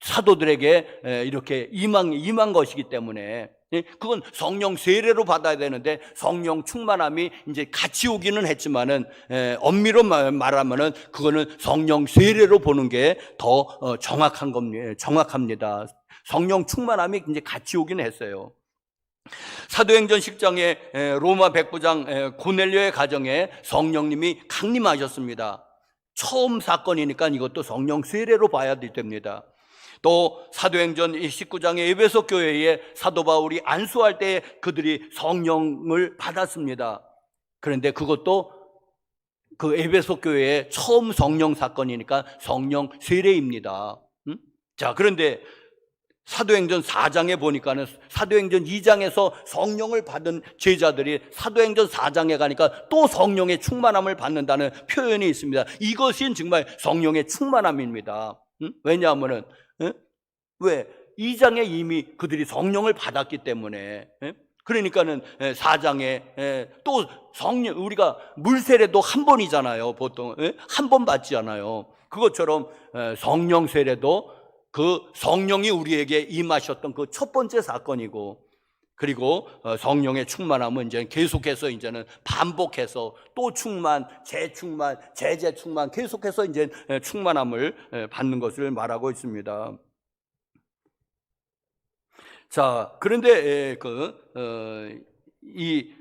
사도들에게 이렇게 임한 것이기 때문에, 그건 성령 세례로 받아야 되는데 성령 충만함이 이제 같이 오기는 했지만은 엄밀히 말하면은 그거는 성령 세례로 보는 게 더 정확합니다. 성령 충만함이 이제 같이 오긴 했어요. 사도행전 10장에 로마 백부장 고넬료의 가정에 성령님이 강림하셨습니다. 처음 사건이니까 이것도 성령 세례로 봐야 됩니다. 또 사도행전 19장의 에베소 교회에 사도 바울이 안수할 때 그들이 성령을 받았습니다. 그런데 그것도 그 에베소 교회의 처음 성령 사건이니까 성령 세례입니다. 자, 그런데 사도행전 4장에 보니까는 사도행전 2장에서 성령을 받은 제자들이 사도행전 4장에 가니까 또 성령의 충만함을 받는다는 표현이 있습니다. 이것이 정말 성령의 충만함입니다. 왜냐하면은 왜? 2장에 이미 그들이 성령을 받았기 때문에. 그러니까는 4장에 또 성령, 우리가 물세례도 한 번이잖아요. 보통 한 번 받지않아요. 그것처럼 성령 세례도 그 성령이 우리에게 임하셨던 그 첫 번째 사건이고, 그리고 성령의 충만함은 이제 계속해서 이제는 반복해서 또 충만, 재충만, 재충만 계속해서 이제 충만함을 받는 것을 말하고 있습니다. 자, 그런데 이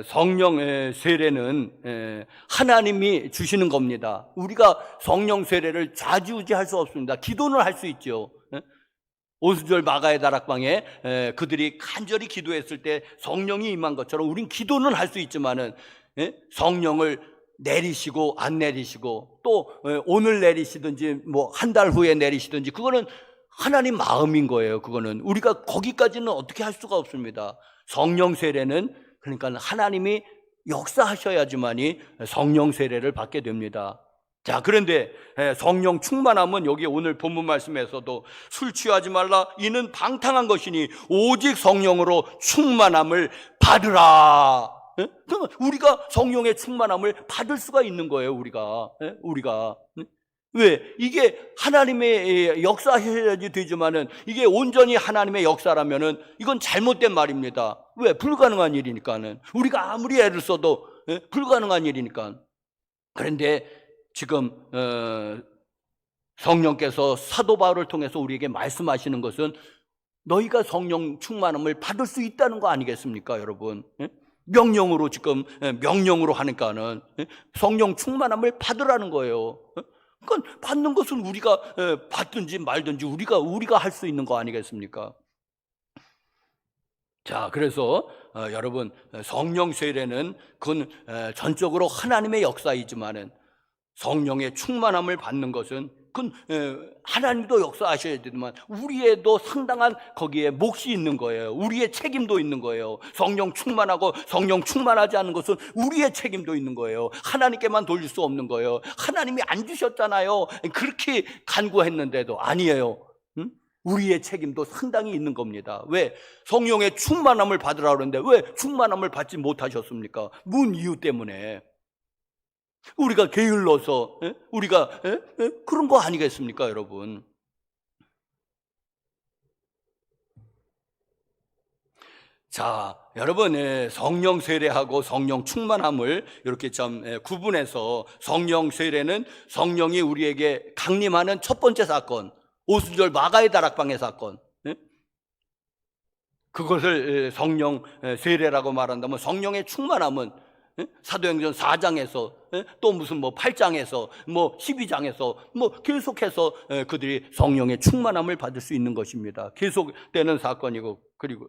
성령의 세례는 하나님이 주시는 겁니다. 우리가 성령 세례를 좌지우지할 수 없습니다. 기도는 할 수 있죠. 오순절 마가의 다락방에 그들이 간절히 기도했을 때 성령이 임한 것처럼 우린 기도는 할 수 있지만은 성령을 내리시고 안 내리시고 또 오늘 내리시든지 뭐 한 달 후에 내리시든지 그거는 하나님 마음인 거예요. 그거는 우리가 거기까지는 어떻게 할 수가 없습니다. 성령 세례는 그러니까 하나님이 역사하셔야지만이 성령 세례를 받게 됩니다. 자, 그런데 성령 충만함은 여기 오늘 본문 말씀에서도 술 취하지 말라 이는 방탕한 것이니 오직 성령으로 충만함을 받으라. 그러면 우리가 성령의 충만함을 받을 수가 있는 거예요. 우리가 왜? 이게 하나님의 역사해야지 되지만은 이게 온전히 하나님의 역사라면은 이건 잘못된 말입니다. 왜? 불가능한 일이니까는. 우리가 아무리 애를 써도 불가능한 일이니까. 그런데 지금 성령께서 사도 바울을 통해서 우리에게 말씀하시는 것은 너희가 성령 충만함을 받을 수 있다는 거 아니겠습니까, 여러분? 명령으로 지금 명령으로 하니까는 성령 충만함을 받으라는 거예요. 그러니까 받는 것은 우리가 받든지 말든지 우리가 할 수 있는 거 아니겠습니까? 자, 그래서 여러분 성령 세례는 그건 전적으로 하나님의 역사이지만은 성령의 충만함을 받는 것은 그건 하나님도 역사하셔야 되지만 우리에도 상당한 거기에 몫이 있는 거예요. 우리의 책임도 있는 거예요. 성령 충만하고 성령 충만하지 않은 것은 우리의 책임도 있는 거예요. 하나님께만 돌릴 수 없는 거예요. 하나님이 안 주셨잖아요. 그렇게 간구했는데도 아니에요. 우리의 책임도 상당히 있는 겁니다. 왜? 성령의 충만함을 받으라고 그러는데 왜 충만함을 받지 못하셨습니까? 무슨 이유 때문에? 우리가 게을러서 우리가 그런 거 아니겠습니까, 여러분? 자, 여러분 성령 세례하고 성령 충만함을 이렇게 좀 구분해서 성령 세례는 성령이 우리에게 강림하는 첫 번째 사건, 오순절 마가의 다락방의 사건, 그것을 성령 세례라고 말한다면 성령의 충만함은 사도행전 4장에서 또 무슨 뭐 8장에서 뭐 12장에서 뭐 계속해서 그들이 성령의 충만함을 받을 수 있는 것입니다. 계속되는 사건이고. 그리고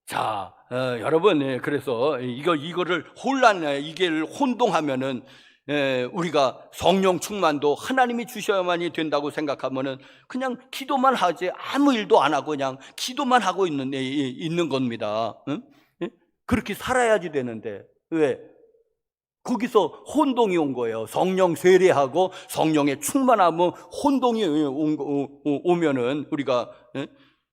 자, 여러분 그래서 이거를 이게 혼동하면은 우리가 성령 충만도 하나님이 주셔야만이 된다고 생각하면은 그냥 기도만 하지 아무 일도 안 하고 그냥 기도만 하고 있는 겁니다. 그렇게 살아야지 되는데 왜? 거기서 혼동이 온 거예요. 성령 세례하고 성령의 충만함은 혼동이 오면은 우리가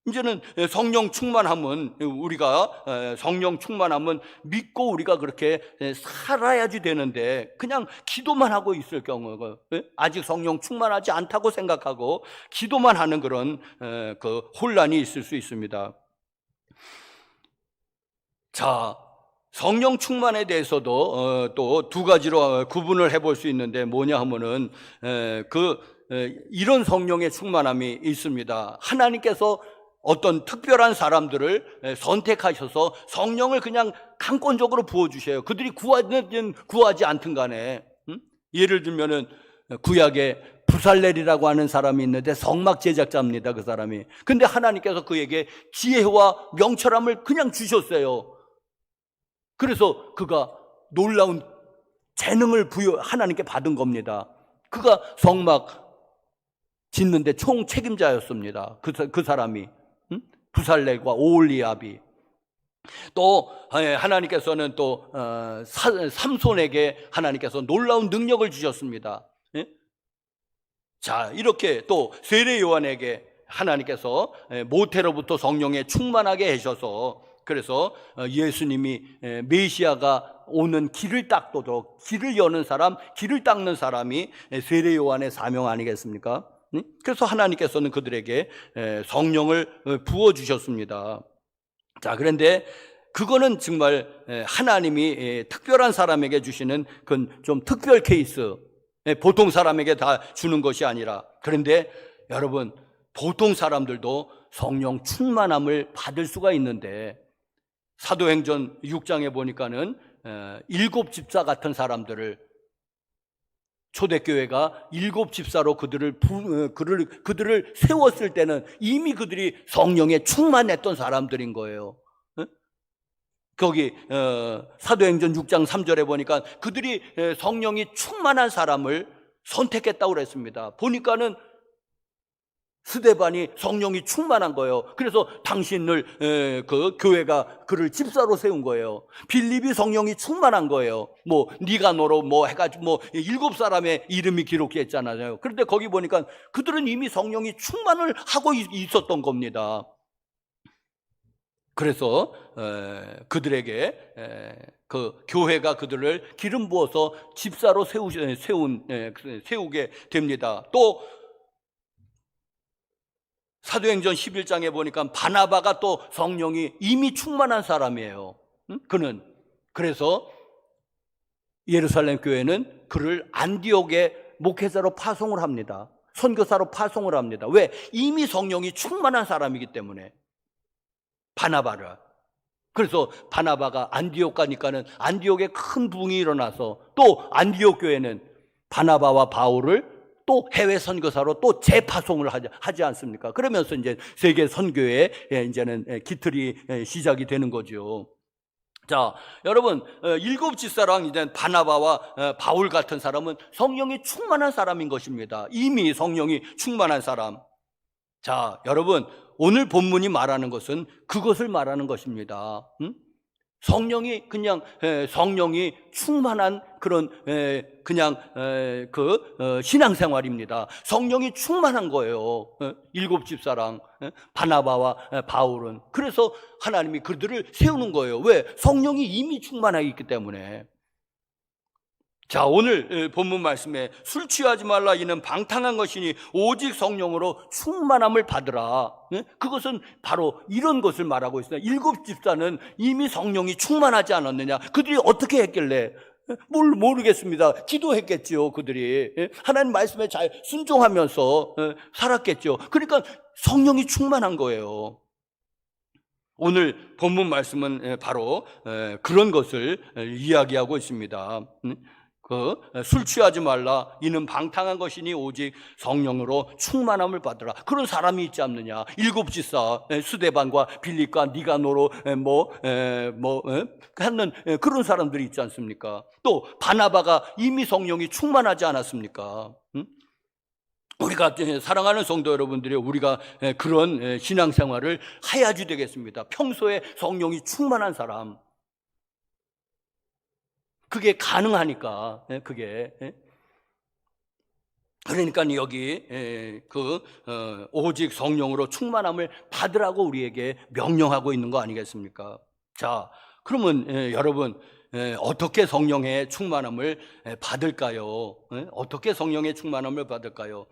이제는 성령 충만함은 우리가 성령 충만함은 믿고 우리가 그렇게 살아야지 되는데 그냥 기도만 하고 있을 경우 아직 성령 충만하지 않다고 생각하고 기도만 하는 그런 그 혼란이 있을 수 있습니다. 자, 성령 충만에 대해서도 또 두 가지로 구분을 해볼 수 있는데 뭐냐 하면은 이런 성령의 충만함이 있습니다. 하나님께서 어떤 특별한 사람들을 선택하셔서 성령을 그냥 강권적으로 부어주셔요. 그들이 구하든 구하지 않든 간에. 예를 들면은 구약에 부살렐이라고 하는 사람이 있는데 성막 제작자입니다. 그 사람이. 근데 하나님께서 그에게 지혜와 명철함을 그냥 주셨어요. 그래서 그가 놀라운 재능을 하나님께 받은 겁니다. 그가 성막 짓는데 총 책임자였습니다. 그 사람이. 부살렐과 오홀리압이. 또 하나님께서는 또 삼손에게 하나님께서 놀라운 능력을 주셨습니다. 자, 이렇게 또 세례 요한에게 하나님께서 모태로부터 성령에 충만하게 하셔서, 그래서 예수님이 메시아가 오는 길을 닦도록, 길을 여는 사람, 길을 닦는 사람이 세례 요한의 사명 아니겠습니까? 그래서 하나님께서는 그들에게 성령을 부어주셨습니다. 자, 그런데 그거는 정말 하나님이 특별한 사람에게 주시는 그건 좀 특별 케이스, 보통 사람에게 다 주는 것이 아니라. 그런데 여러분, 보통 사람들도 성령 충만함을 받을 수가 있는데, 사도행전 6장에 보니까는 7 집사 같은 사람들을, 초대교회가 7 집사로 그들을 세웠을 때는 이미 그들이 성령에 충만했던 사람들인 거예요. 거기 사도행전 6장 3절에 보니까 그들이 성령이 충만한 사람을 선택했다고 그랬습니다. 보니까는 스데반이 성령이 충만한 거예요. 그래서 당신을 그 교회가 그를 집사로 세운 거예요. 빌립이 성령이 충만한 거예요. 뭐 니가노로 뭐 해가지고 뭐 7사람의 이름이 기록했잖아요. 그런데 거기 보니까 그들은 이미 성령이 충만을 하고 있었던 겁니다. 그래서 그들에게 그 교회가 그들을 기름 부어서 집사로 세우게 됩니다. 또 사도행전 11장에 보니까 바나바가 또 성령이 이미 충만한 사람이에요. 그는. 그래서 예루살렘 교회는 그를 안디옥에 목회자로 파송을 합니다. 선교사로 파송을 합니다. 왜? 이미 성령이 충만한 사람이기 때문에. 바나바를. 그래서 바나바가 안디옥 가니까는 안디옥에 큰 부흥이 일어나서, 또 안디옥 교회는 바나바와 바울을 또 해외 선교사로 또 재파송을 하지 않습니까? 그러면서 이제 세계 선교의 이제는 기틀이 시작이 되는 거죠. 자, 여러분, 7 집사랑 이제 바나바와 바울 같은 사람은 성령이 충만한 사람인 것입니다. 이미 성령이 충만한 사람. 자, 여러분, 오늘 본문이 말하는 것은 그것을 말하는 것입니다. 성령이 그냥 성령이 충만한 그런 그냥 신앙생활입니다. 성령이 충만한 거예요. 7 집사랑 바나바와 바울은. 그래서 하나님이 그들을 세우는 거예요. 왜? 성령이 이미 충만하게 있기 때문에. 자, 오늘 본문 말씀에 술 취하지 말라 이는 방탕한 것이니 오직 성령으로 충만함을 받으라. 그것은 바로 이런 것을 말하고 있어요. 7 집사는 이미 성령이 충만하지 않았느냐? 그들이 어떻게 했길래? 모르겠습니다. 기도했겠지요. 그들이 하나님 말씀에 잘 순종하면서 살았겠죠. 그러니까 성령이 충만한 거예요. 오늘 본문 말씀은 바로 그런 것을 이야기하고 있습니다. 술 취하지 말라 이는 방탕한 것이니 오직 성령으로 충만함을 받으라. 그런 사람이 있지 않느냐? 7 집사 스데반과 빌립과 니가노로 하는 그런 사람들이 있지 않습니까? 또 바나바가 이미 성령이 충만하지 않았습니까? 우리가 사랑하는 성도 여러분들이 우리가 그런 신앙생활을 해야지 되겠습니다. 평소에 성령이 충만한 사람, 그게 가능하니까. 그게. 그러니까 여기 오직 성령으로 충만함을 받으라고 우리에게 명령하고 있는 거 아니겠습니까? 자, 그러면 여러분 어떻게 성령의 충만함을 받을까요? 어떻게 성령의 충만함을 받을까요?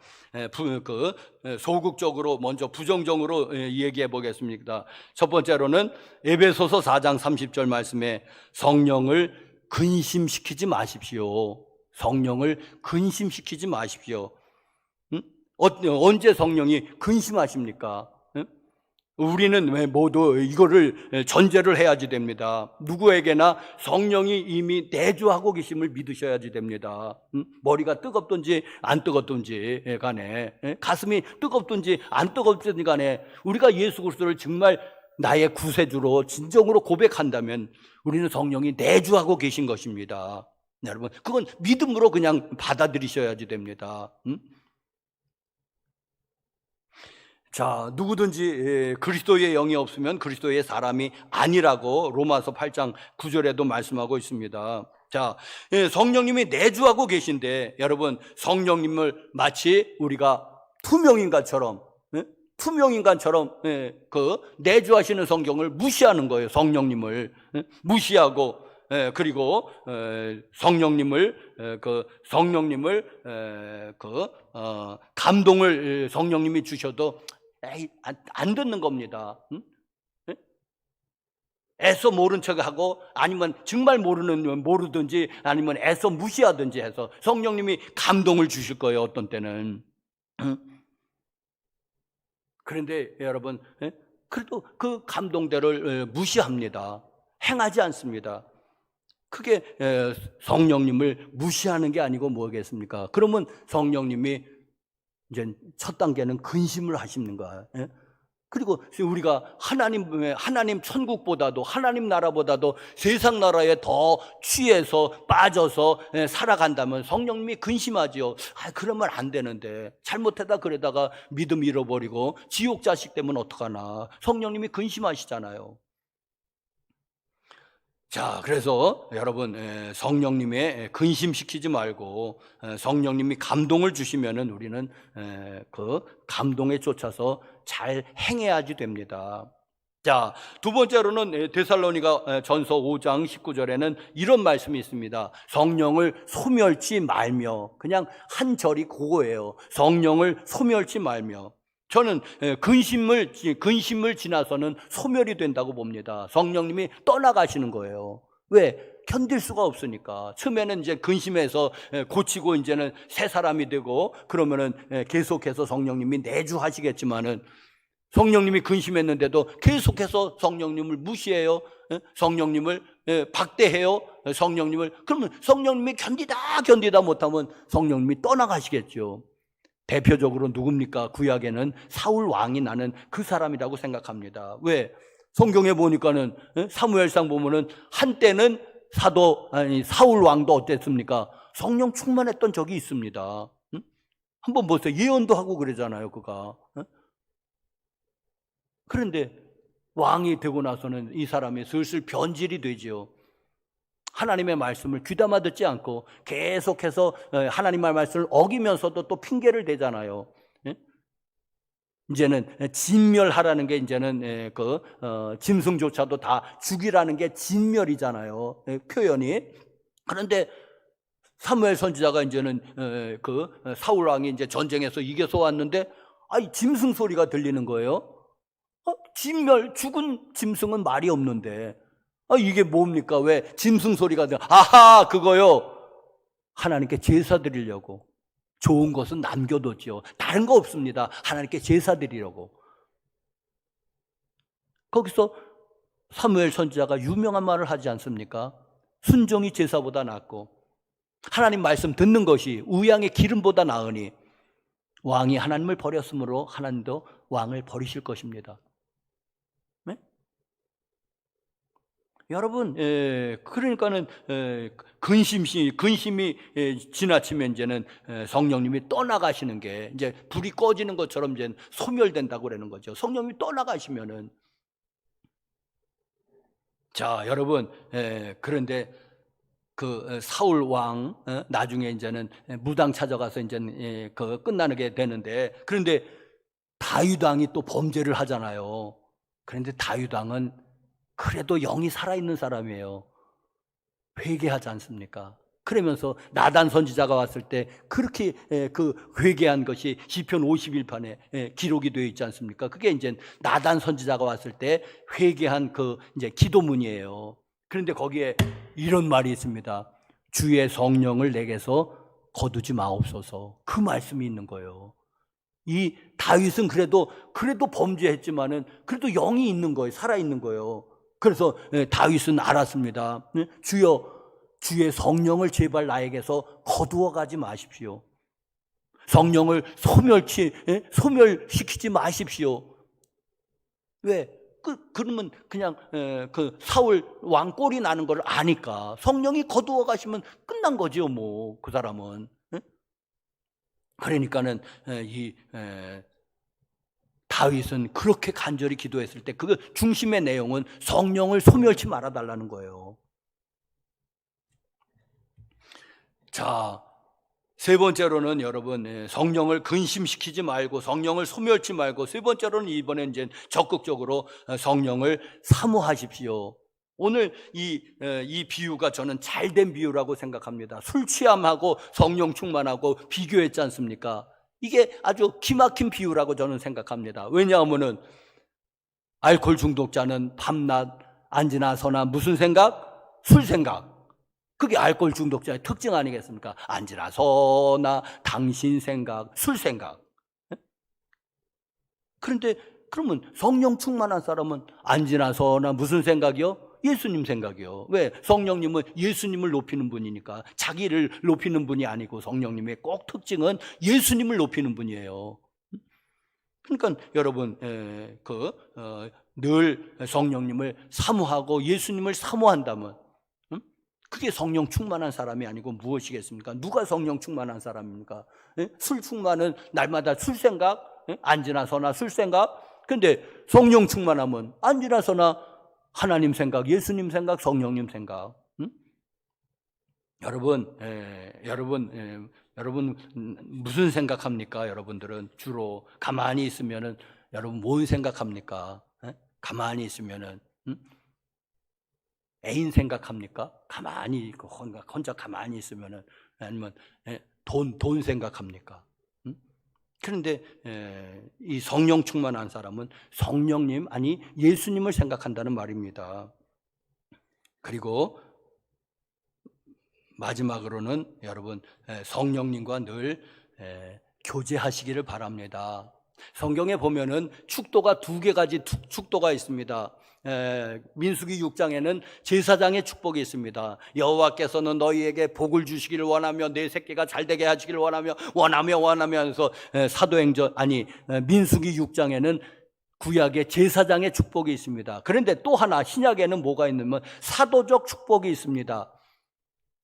소극적으로 먼저 부정적으로 얘기해 보겠습니다. 첫 번째로는 에베소서 4장 30절 말씀에 성령을 근심시키지 마십시오. 성령을 근심시키지 마십시오. 언제 성령이 근심하십니까? 응? 우리는 왜 모두 이거를 전제를 해야지 됩니다. 누구에게나 성령이 이미 내주하고 계심을 믿으셔야지 됩니다. 머리가 뜨겁든지 안 뜨겁든지 간에, 가슴이 뜨겁든지 안 뜨겁든지 간에 우리가 예수 그리스도를 정말 나의 구세주로 진정으로 고백한다면 우리는 성령이 내주하고 계신 것입니다. 여러분, 그건 믿음으로 그냥 받아들이셔야지 됩니다. 자, 누구든지 그리스도의 영이 없으면 그리스도의 사람이 아니라고 로마서 8장 9절에도 말씀하고 있습니다. 자, 성령님이 내주하고 계신데 여러분, 성령님을 마치 우리가 투명인간처럼 그 내주하시는 성경을 무시하는 거예요. 성령님을 무시하고, 그리고 성령님을 감동을 성령님이 주셔도 안 듣는 겁니다. 애써 모른 척하고 아니면 정말 모르든지 아니면 애써 무시하든지 해서 성령님이 감동을 주실 거예요. 어떤 때는. 그런데 여러분, 그래도 그 감동대를 무시합니다. 행하지 않습니다. 그게 성령님을 무시하는 게 아니고 뭐겠습니까? 그러면 성령님이 이제 첫 단계는 근심을 하시는 거예요. 그리고 우리가 하나님 천국보다도 하나님 나라보다도 세상 나라에 더 취해서 빠져서 살아간다면 성령님이 근심하지요. 그러면 안 되는데 잘못하다 그러다가 믿음 잃어버리고 지옥 자식 되면 어떡하나. 성령님이 근심하시잖아요. 자, 그래서 여러분, 성령님의 근심시키지 말고 성령님이 감동을 주시면은 우리는 그 감동에 쫓아서 잘 행해야지 됩니다. 자, 두 번째로는 데살로니가 전서 5장 19절에는 이런 말씀이 있습니다. 성령을 소멸치 말며. 그냥 한 절이 그거예요. 성령을 소멸치 말며. 저는 근심을 지나서는 소멸이 된다고 봅니다. 성령님이 떠나가시는 거예요. 왜? 견딜 수가 없으니까. 처음에는 이제 근심해서 고치고 이제는 새 사람이 되고 그러면은 계속해서 성령님이 내주하시겠지만은 성령님이 근심했는데도 계속해서 성령님을 무시해요. 성령님을 박대해요. 그러면 성령님이 견디다 못하면 성령님이 떠나가시겠죠. 대표적으로 누굽니까? 구약에는 사울 왕이 나는 그 사람이라고 생각합니다. 왜? 성경에 보니까는 사무엘상 보면은 한때는 사울 왕도 어땠습니까? 성령 충만했던 적이 있습니다. 한번 보세요. 예언도 하고 그러잖아요, 그가. 그런데 왕이 되고 나서는 이 사람이 슬슬 변질이 되지요. 하나님의 말씀을 귀담아 듣지 않고 계속해서 하나님의 말씀을 어기면서도 또 핑계를 대잖아요. 이제는 진멸하라는 게 이제는 짐승조차도 다 죽이라는 게 진멸이잖아요. 표현이. 그런데 사무엘 선지자가 이제는 사울 왕이 이제 전쟁에서 이겨서 왔는데 짐승 소리가 들리는 거예요. 죽은 짐승은 말이 없는데 이게 뭡니까? 왜 짐승 소리가 아하, 그거요. 하나님께 제사 드리려고. 좋은 것은 남겨뒀죠. 다른 거 없습니다. 하나님께 제사 드리려고. 거기서 사무엘 선지자가 유명한 말을 하지 않습니까? 순종이 제사보다 낫고 하나님 말씀 듣는 것이 우양의 기름보다 나으니 왕이 하나님을 버렸으므로 하나님도 왕을 버리실 것입니다. 네? 여러분, 그러니까는 근심이 지나치면 이제는 성령님이 떠나가시는 게 이제 불이 꺼지는 것처럼 이제 소멸된다고 그러는 거죠. 성령님이 떠나가시면은. 자, 여러분, 그런데 사울 왕 나중에 이제는 무당 찾아가서 이제 끝나게 되는데, 그런데 다윗 왕이 또 범죄를 하잖아요. 그런데 다윗 왕은 그래도 영이 살아있는 사람이에요. 회개하지 않습니까? 그러면서 나단 선지자가 왔을 때 그렇게 회개한 것이 시편 51편에 기록이 되어 있지 않습니까? 그게 이제 나단 선지자가 왔을 때 회개한 이제 기도문이에요. 그런데 거기에 이런 말이 있습니다. 주의 성령을 내게서 거두지 마옵소서. 그 말씀이 있는 거예요. 이 다윗은 그래도 범죄했지만은 그래도 영이 있는 거예요. 살아 있는 거예요. 그래서 다윗은 알았습니다. 주여, 주의 성령을 제발 나에게서 거두어 가지 마십시오. 성령을 소멸시키지 마십시오. 왜? 그러면 그냥 그 사울 왕 꼴이 나는 걸 아니까 성령이 거두어 가시면 끝난 거죠, 뭐 그 사람은. 그러니까는 이 다윗은 그렇게 간절히 기도했을 때 그 중심의 내용은 성령을 소멸치 말아 달라는 거예요. 자, 세 번째로는 여러분, 성령을 근심시키지 말고 성령을 소멸치 말고, 세 번째로는 이번엔 이제 적극적으로 성령을 사모하십시오. 오늘 이 비유가 저는 잘된 비유라고 생각합니다. 술 취함하고 성령 충만하고 비교했지 않습니까? 이게 아주 기막힌 비유라고 저는 생각합니다. 왜냐하면은 알코올 중독자는 밤낮 앉으나 서나 무슨 생각? 술 생각. 그게 알코올 중독자의 특징 아니겠습니까? 앉으나 서나 당신 생각, 술 생각. 그런데 그러면 성령 충만한 사람은 앉으나 서나 무슨 생각이요? 예수님 생각이요. 왜? 성령님은 예수님을 높이는 분이니까. 자기를 높이는 분이 아니고 성령님의 꼭 특징은 예수님을 높이는 분이에요. 그러니까 여러분, 늘 성령님을 사모하고 예수님을 사모한다면, 그게 성령 충만한 사람이 아니고 무엇이겠습니까? 누가 성령 충만한 사람입니까? 술 충만은 날마다 술 생각, 앉으나 서나 술 생각. 근데 성령 충만하면 앉으나 서나 하나님 생각, 예수님 생각, 성령님 생각. 여러분 무슨 생각합니까? 여러분들은 주로 가만히 있으면은 여러분 뭔 생각합니까? 가만히 있으면은 애인 생각합니까? 가만히 혼자 가만히 있으면은, 아니면 돈 생각합니까? 그런데 이 성령 충만한 사람은 성령님, 아니 예수님을 생각한다는 말입니다. 그리고 마지막으로는 여러분, 성령님과 늘 교제하시기를 바랍니다. 성경에 보면은 축도가 두 가지 축도가 있습니다. 민수기 6장에는 제사장의 축복이 있습니다. 여호와께서는 너희에게 복을 주시기를 원하며 내 새끼가 잘되게 하시기를 원하면서 민수기 6장에는 구약의 제사장의 축복이 있습니다. 그런데 또 하나 신약에는 뭐가 있냐면 사도적 축복이 있습니다.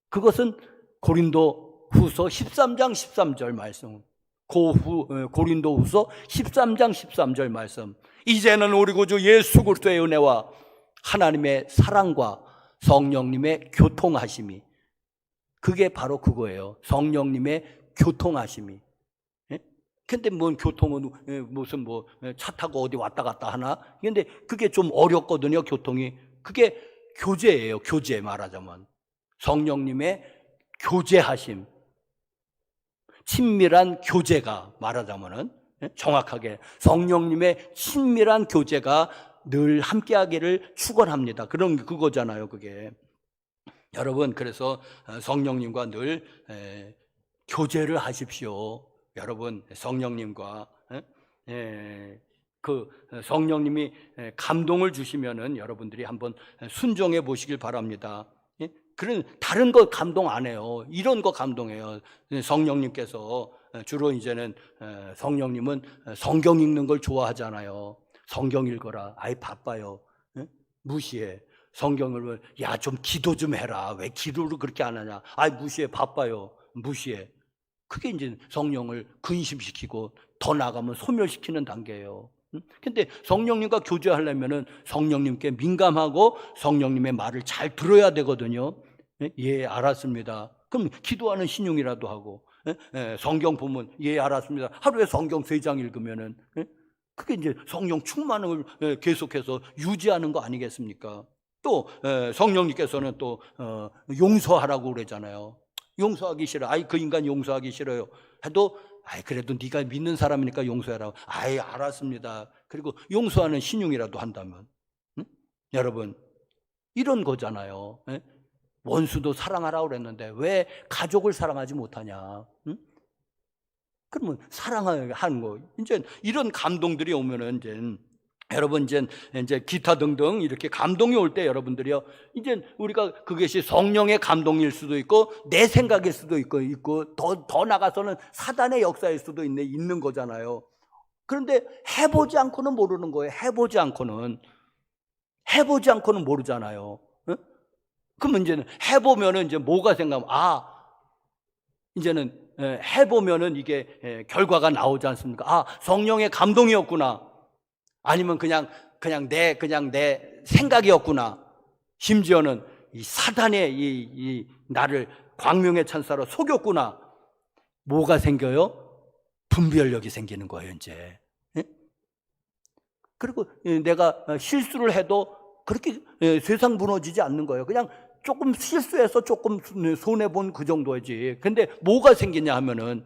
그것은 고린도후서 13장 13절 말씀. 고린도후서 13장 13절 말씀. 이제는 우리 구주 예수 그리스도의 은혜와 하나님의 사랑과 성령님의 교통하심이, 그게 바로 그거예요. 성령님의 교통하심이. 근데 뭔 교통은 무슨 차 타고 어디 왔다 갔다 하나? 근데 그게 좀 어렵거든요, 교통이. 그게 교제예요, 교제 말하자면. 성령님의 교제하심. 친밀한 교제가 말하자면은, 정확하게 성령님의 친밀한 교제가 늘 함께하기를 축원합니다. 그런 그거잖아요, 그게. 여러분, 그래서 성령님과 늘 교제를 하십시오. 여러분, 성령님과 그 성령님이 감동을 주시면은 여러분들이 한번 순종해 보시길 바랍니다. 그런 다른 거 감동 안 해요. 이런 거 감동해요. 성령님께서 주로 이제는 성령님은 성경 읽는 걸 좋아하잖아요. 성경 읽어라. 아이 바빠요. 무시해. 성경을 야 좀 기도 좀 해라. 왜 기도를 그렇게 안 하냐? 아이 무시해. 바빠요. 무시해. 그게 이제 성령을 근심시키고 더 나가면 소멸시키는 단계예요. 근데 성령님과 교제하려면은 성령님께 민감하고 성령님의 말을 잘 들어야 되거든요. 예, 알았습니다. 그럼 기도하는 신용이라도 하고, 성경 보면 예, 알았습니다. 하루에 성경 3장 읽으면은, 그게 이제 성령 충만을 계속해서 유지하는 거 아니겠습니까? 또 성령님께서는 또 용서하라고 그러잖아요. 용서하기 싫어. 아이 그 인간 용서하기 싫어요. 해도 아이 그래도 네가 믿는 사람이니까 용서해라. 아이 알았습니다. 그리고 용서하는 신용이라도 한다면, 여러분 이런 거잖아요. 원수도 사랑하라고 그랬는데 왜 가족을 사랑하지 못하냐? 그러면 사랑하는 거. 이제 이런 감동들이 오면은 이제 여러분 이제 기타 등등 이렇게 감동이 올 때 여러분들이요, 이제 우리가 그것이 성령의 감동일 수도 있고 내 생각일 수도 있고 더 나가서는 사단의 역사일 수도 있는 거잖아요. 그런데 해보지 않고는 모르는 거예요. 해보지 않고는 모르잖아요. 응? 그러면 이제는 해보면은 이제 뭐가 생각하면, 이제는 해보면은 이게 결과가 나오지 않습니까? 성령의 감동이었구나. 아니면 그냥 내 생각이었구나. 심지어는 이 사단의 이 나를 광명의 천사로 속였구나. 뭐가 생겨요? 분별력이 생기는 거예요, 이제. 그리고 내가 실수를 해도 그렇게 세상 무너지지 않는 거예요. 그냥 조금 실수해서 조금 손해본 그 정도지. 근데 뭐가 생기냐 하면은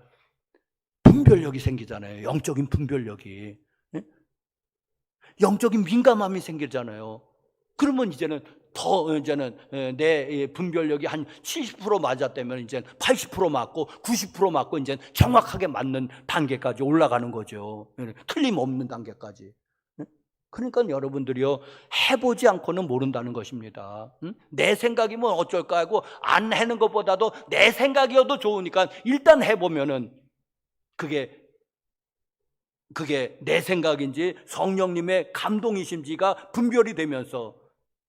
분별력이 생기잖아요. 영적인 분별력이. 영적인 민감함이 생기잖아요. 그러면 이제는 내 분별력이 한 70% 맞았다면 이제 80% 맞고 90% 맞고 이제 정확하게 맞는 단계까지 올라가는 거죠. 틀림없는 단계까지. 그러니까 여러분들이요, 해보지 않고는 모른다는 것입니다. 내 생각이면 어쩔까 하고 안 하는 것보다도 내 생각이어도 좋으니까 일단 해보면은 그게 내 생각인지 성령님의 감동이신지가 분별이 되면서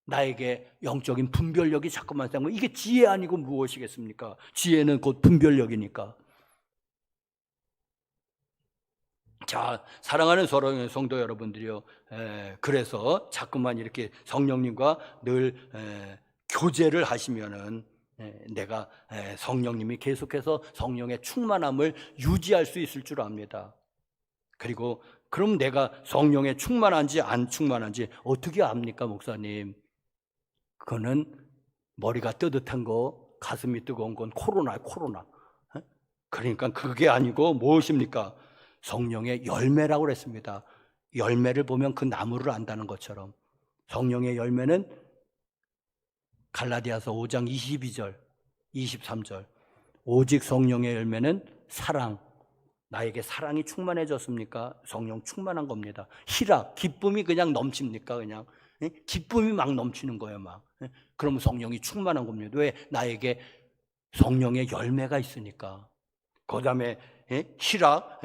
나에게 영적인 분별력이 자꾸만 생기고, 이게 지혜 아니고 무엇이겠습니까? 지혜는 곧 분별력이니까. 자, 사랑하는 성도 여러분들이요, 그래서 자꾸만 이렇게 성령님과 늘 교제를 하시면은 내가 성령님이 계속해서 성령의 충만함을 유지할 수 있을 줄 압니다. 그리고 그럼 내가 성령에 충만한지 안 충만한지 어떻게 압니까, 목사님? 그거는 머리가 뜨뜻한 거, 가슴이 뜨거운 건 코로나. 그러니까 그게 아니고 무엇입니까? 성령의 열매라고 그랬습니다. 열매를 보면 그 나무를 안다는 것처럼 성령의 열매는 갈라디아서 5장 22절, 23절. 오직 성령의 열매는 사랑. 나에게 사랑이 충만해졌습니까? 성령 충만한 겁니다. 희락, 기쁨이 그냥 넘칩니까? 그냥 기쁨이 막 넘치는 거예요, 막. 그러면 성령이 충만한 겁니다. 왜? 나에게 성령의 열매가 있으니까. 그다음에 희락,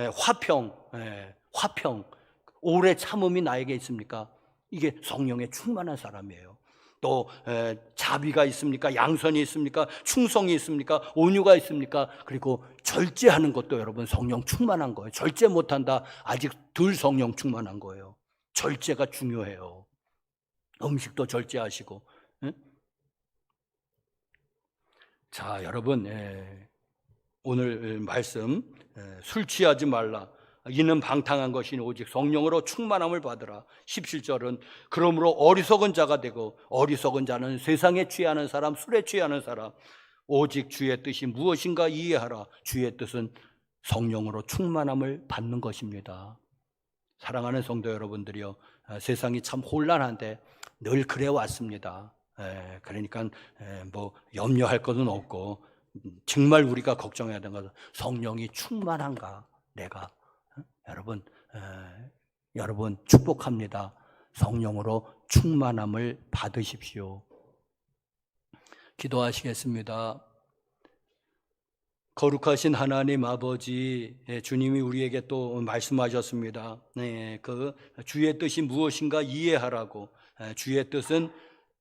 화평, 오래 참음이 나에게 있습니까? 이게 성령의 충만한 사람이에요. 또 자비가 있습니까? 양선이 있습니까? 충성이 있습니까? 온유가 있습니까? 그리고 절제하는 것도 여러분 성령 충만한 거예요. 절제 못한다, 아직 덜 성령 충만한 거예요. 절제가 중요해요. 음식도 절제하시고. 자, 여러분, 오늘 말씀, 술 취하지 말라. 이는 방탕한 것이니 오직 성령으로 충만함을 받으라. 17절은 그러므로 어리석은 자가 되고, 어리석은 자는 세상에 취하는 사람, 술에 취하는 사람, 오직 주의 뜻이 무엇인가 이해하라. 주의 뜻은 성령으로 충만함을 받는 것입니다. 사랑하는 성도 여러분들이요, 세상이 참 혼란한데 늘 그래 왔습니다. 그러니까 뭐 염려할 것은 없고, 정말 우리가 걱정해야 되는 것은 성령이 충만한가 내가. 여러분 축복합니다. 성령으로 충만함을 받으십시오. 기도하시겠습니다. 거룩하신 하나님 아버지, 주님이 우리에게 또 말씀하셨습니다. 그 주의 뜻이 무엇인가 이해하라고. 주의 뜻은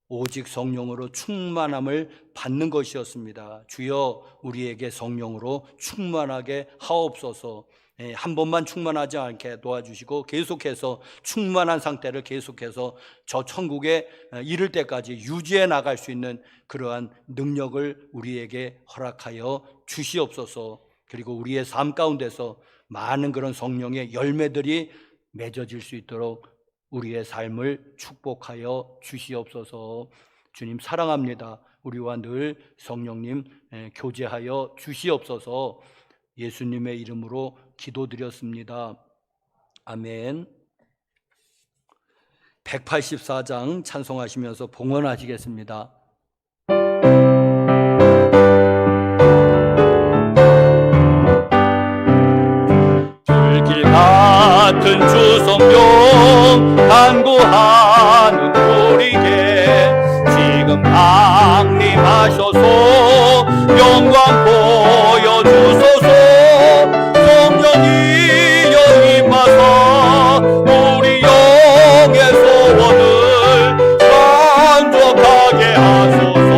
오직 성령으로 충만함을 받는 것이었습니다. 주여, 우리에게 성령으로 충만하게 하옵소서. 한 번만 충만하지 않게 도와주시고 계속해서 충만한 상태를 계속해서 저 천국에 이를 때까지 유지해 나갈 수 있는 그러한 능력을 우리에게 허락하여 주시옵소서. 그리고 우리의 삶 가운데서 많은 그런 성령의 열매들이 맺어질 수 있도록 우리의 삶을 축복하여 주시옵소서. 주님 사랑합니다. 우리와 늘 성령님 교제하여 주시옵소서. 예수님의 이름으로 기도드렸습니다. 아멘. 184장 찬송하시면서 봉헌하시겠습니다. 길 같은 주 성령 간구하는 우리에게 지금 강림하셔서 영광 보여주소서. 성령이여 임하사 우리 영의 소원을 만족하게 하소서.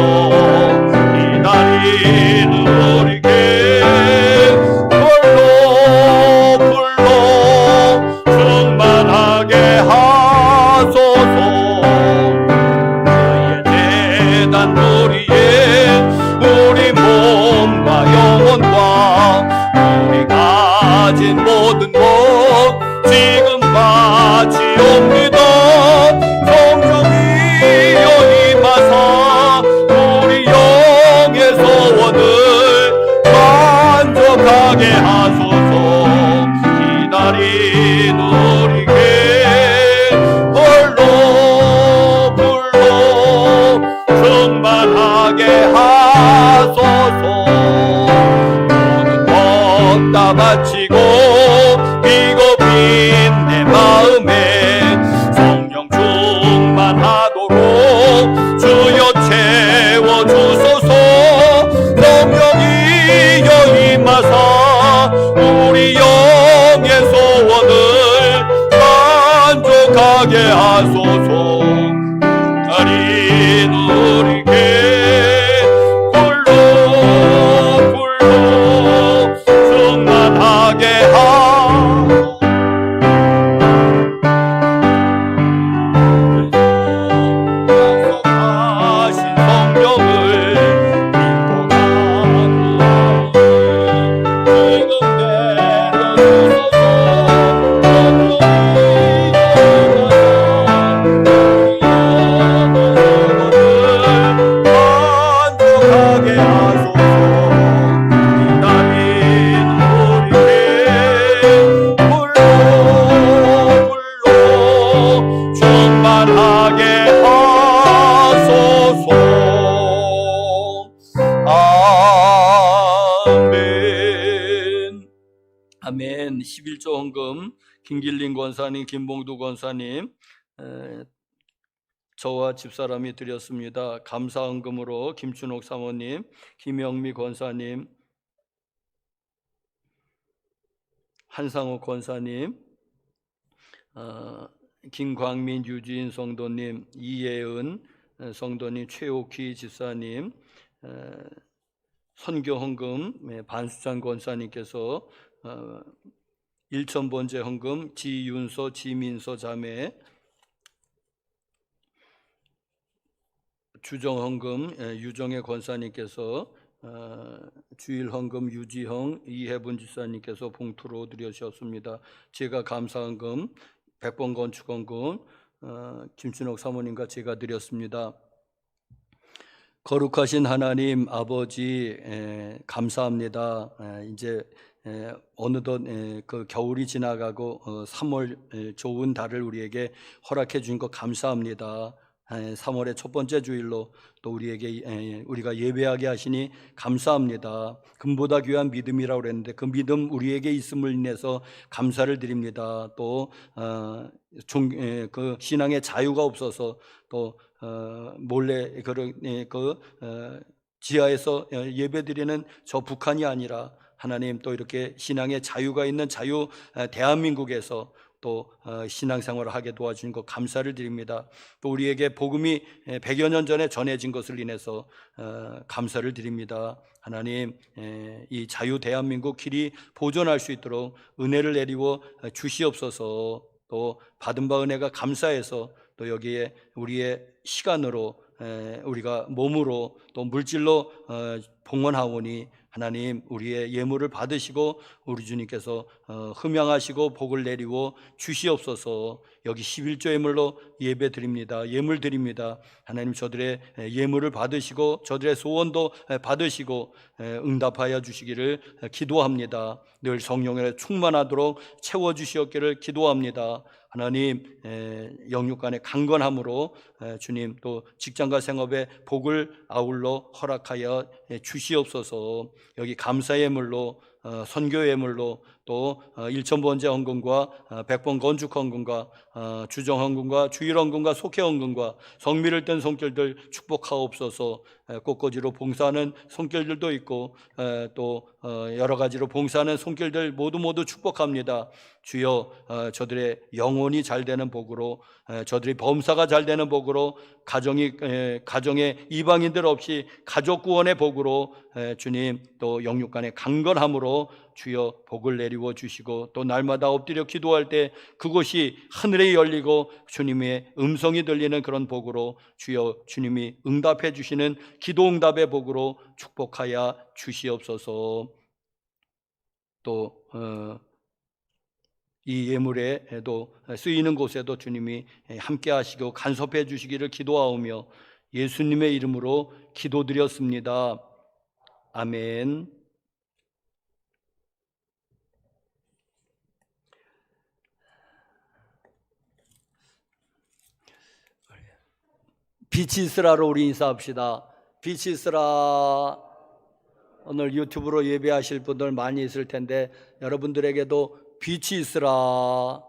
기다리는 우리에게 불러 충만하게 하소서. 그의 대단 우리의 우리 몸과 영혼과 우리 가진 모든 것 지금 바치옵니다. 성령이여 임하사 우리 영의 소원을 만족하게 하소서. 기다린 우리에게 불러 충만하게 하소서. 모든 것 다 바치고 비겁인 내 마음에 성령 충만하도록 주여 채워주소서. 성령이여 임하사 우리 영의 소원을 만족하게 하소서. 기다린 우리에게 불러 충만하게 하소서. 약속하신 성령을 믿고 간구하니 지금 내려주소서. 만족하게 하소서. 기다린 우리에게 불러 충만하게 하소서. 아멘. 아멘. 11조 헌금 김길린 권사님, 김봉두 권사님, 저와 집사람이 드렸습니다. 감사 헌금으로 김춘옥 사모님, 김영미 권사님, 한상호 권사님, 김광민, 유지인 성도님, 이예은 성도님, 최옥희 집사님, 선교 헌금 반수찬 권사님께서 1,000번째 헌금 지윤서, 지민서 자매, 주정 헌금 유정혜 권사님께서, 주일 헌금 유지형, 이혜분 집사님께서 봉투로 드려주셨습니다. 제가 감사 헌금 100번 건축 헌금 김춘옥 사모님과 제가 드렸습니다. 거룩하신 하나님 아버지, 감사합니다. 이제 어느덧 그 겨울이 지나가고 3월 좋은 달을 우리에게 허락해 준 것 감사합니다. 3월의 첫 번째 주일로 또 우리에게 우리가 예배하게 하시니 감사합니다. 금보다 귀한 믿음이라고 그랬는데 그 믿음 우리에게 있음을 인해서 감사를 드립니다. 또 그 신앙의 자유가 없어서 또 몰래 그 지하에서 예배드리는 저 북한이 아니라 하나님 또 이렇게 신앙의 자유가 있는 대한민국에서 또 신앙생활을 하게 도와주신 것 감사를 드립니다. 또 우리에게 복음이 100여 년 전에 전해진 것을 인해서 감사를 드립니다. 하나님, 이 자유 대한민국 길이 보존할 수 있도록 은혜를 내리고 주시옵소서. 또 받은 바 은혜가 감사해서 또 여기에 우리의 시간으로 우리가 몸으로 또 물질로 봉헌하오니 하나님 우리의 예물을 받으시고 우리 주님께서 흠양하시고 복을 내리고 주시옵소서. 여기 11조 예물로 예배 드립니다. 예물 드립니다. 하나님 저들의 예물을 받으시고 저들의 소원도 받으시고 응답하여 주시기를 기도합니다. 늘 성령에 충만하도록 채워주시옵기를 기도합니다. 하나님 영육간의 강건함으로 주님 또 직장과 생업에 복을 아울러 허락하여 주시옵소서. 여기 감사 예물로 선교 예물로 또 1,000번째 헌금과 100번 건축 헌금과 주정 헌금과 주일 헌금과 속회 헌금과 성미를 뗀 손길들 축복하옵소서. 꽃꽂이로 봉사하는 손길들도 있고 또 여러 가지로 봉사하는 손길들 모두 축복합니다. 주여, 저들의 영혼이 잘 되는 복으로, 저들이 범사가 잘 되는 복으로, 가정에 이방인들 없이 가족 구원의 복으로, 주님 또 영육간의 강건함으로 주여 복을 내리워 주시고, 또 날마다 엎드려 기도할 때 그곳이 하늘에 열리고 주님의 음성이 들리는 그런 복으로 주여 주님이 응답해 주시는 기도 응답의 복으로 축복하여 주시옵소서. 또 이 예물에도 쓰이는 곳에도 주님이 함께 하시고 간섭해 주시기를 기도하오며 예수님의 이름으로 기도드렸습니다. 아멘. 빛이 있으라로 우리 인사합시다. 빛이 있으라. 오늘 유튜브로 예배하실 분들 많이 있을 텐데 여러분들에게도 빛이 있으라.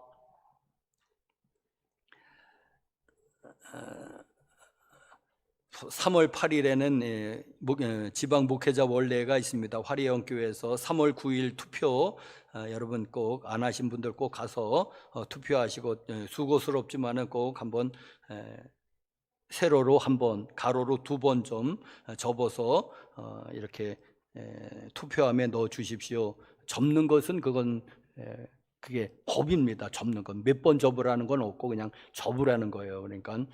3월 8일에는 지방 목회자 원례가 있습니다. 화리영교회에서 3월 9일 투표, 여러분 꼭 안 하신 분들 꼭 가서 투표하시고, 수고스럽지만은 꼭 한번 세로로 한번, 가로로 2번 좀 접어서 이렇게 투표함에 넣어 주십시오. 접는 것은 그게 법입니다. 접는 건 몇 번 접으라는 건 없고 그냥 접으라는 거예요. 그러니까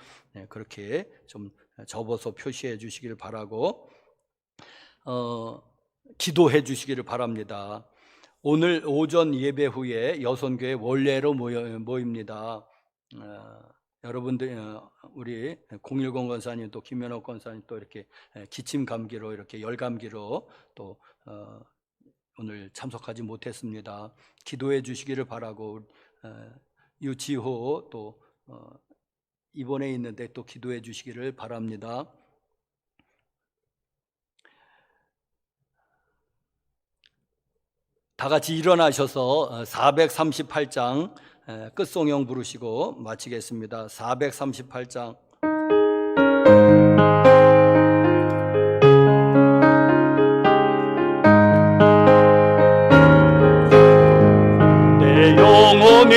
그렇게 좀 접어서 표시해 주시기를 바라고, 기도해 주시기를 바랍니다. 오늘 오전 예배 후에 여선교회 원례로 모입니다. 여러분들, 우리 010 권사님 또 김현옥 권사님 또 이렇게 기침 감기로, 이렇게 열 감기로 또 오늘 참석하지 못했습니다. 기도해 주시기를 바라고, 유지호 또 입원해 있는데 또 기도해 주시기를 바랍니다. 다 같이 일어나셔서 438장 끝송영 부르시고 마치겠습니다. 438장. 내 영혼이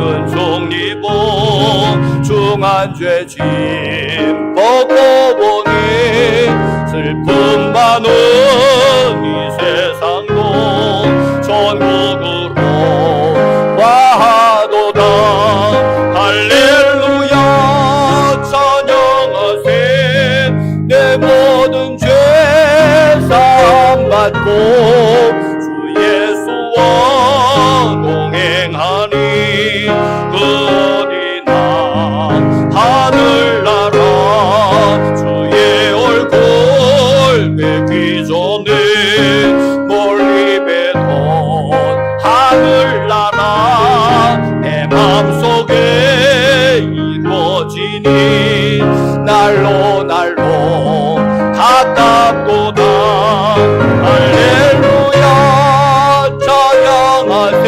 은총리보 중한 죄짐 벗고 보니 슬픔 많은 이 세상도 천국으로 와하도다. 할렐루야 찬양하세. 내 모든 죄 사함 받고 주 예수와 동행하니 그 어디나 하늘나라 주의 얼굴 뵙기 전에 멀리 뵈던 하늘나라 내 맘속에 이루어지니 날로 가깝도다. 할렐루야 찬양하세.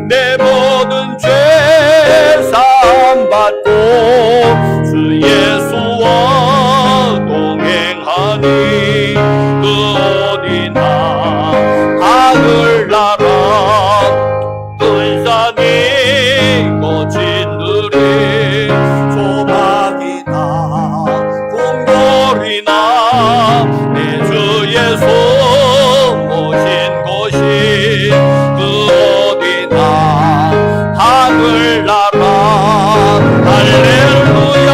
내 모든 죄 사함 받고 주 예수와 동행하니 그 어디나 하늘나라 은산이 거친들이 조박이나 궁궐이나 내 주 예수 모신 곳이 그 어디나 하늘나라. 할렐루야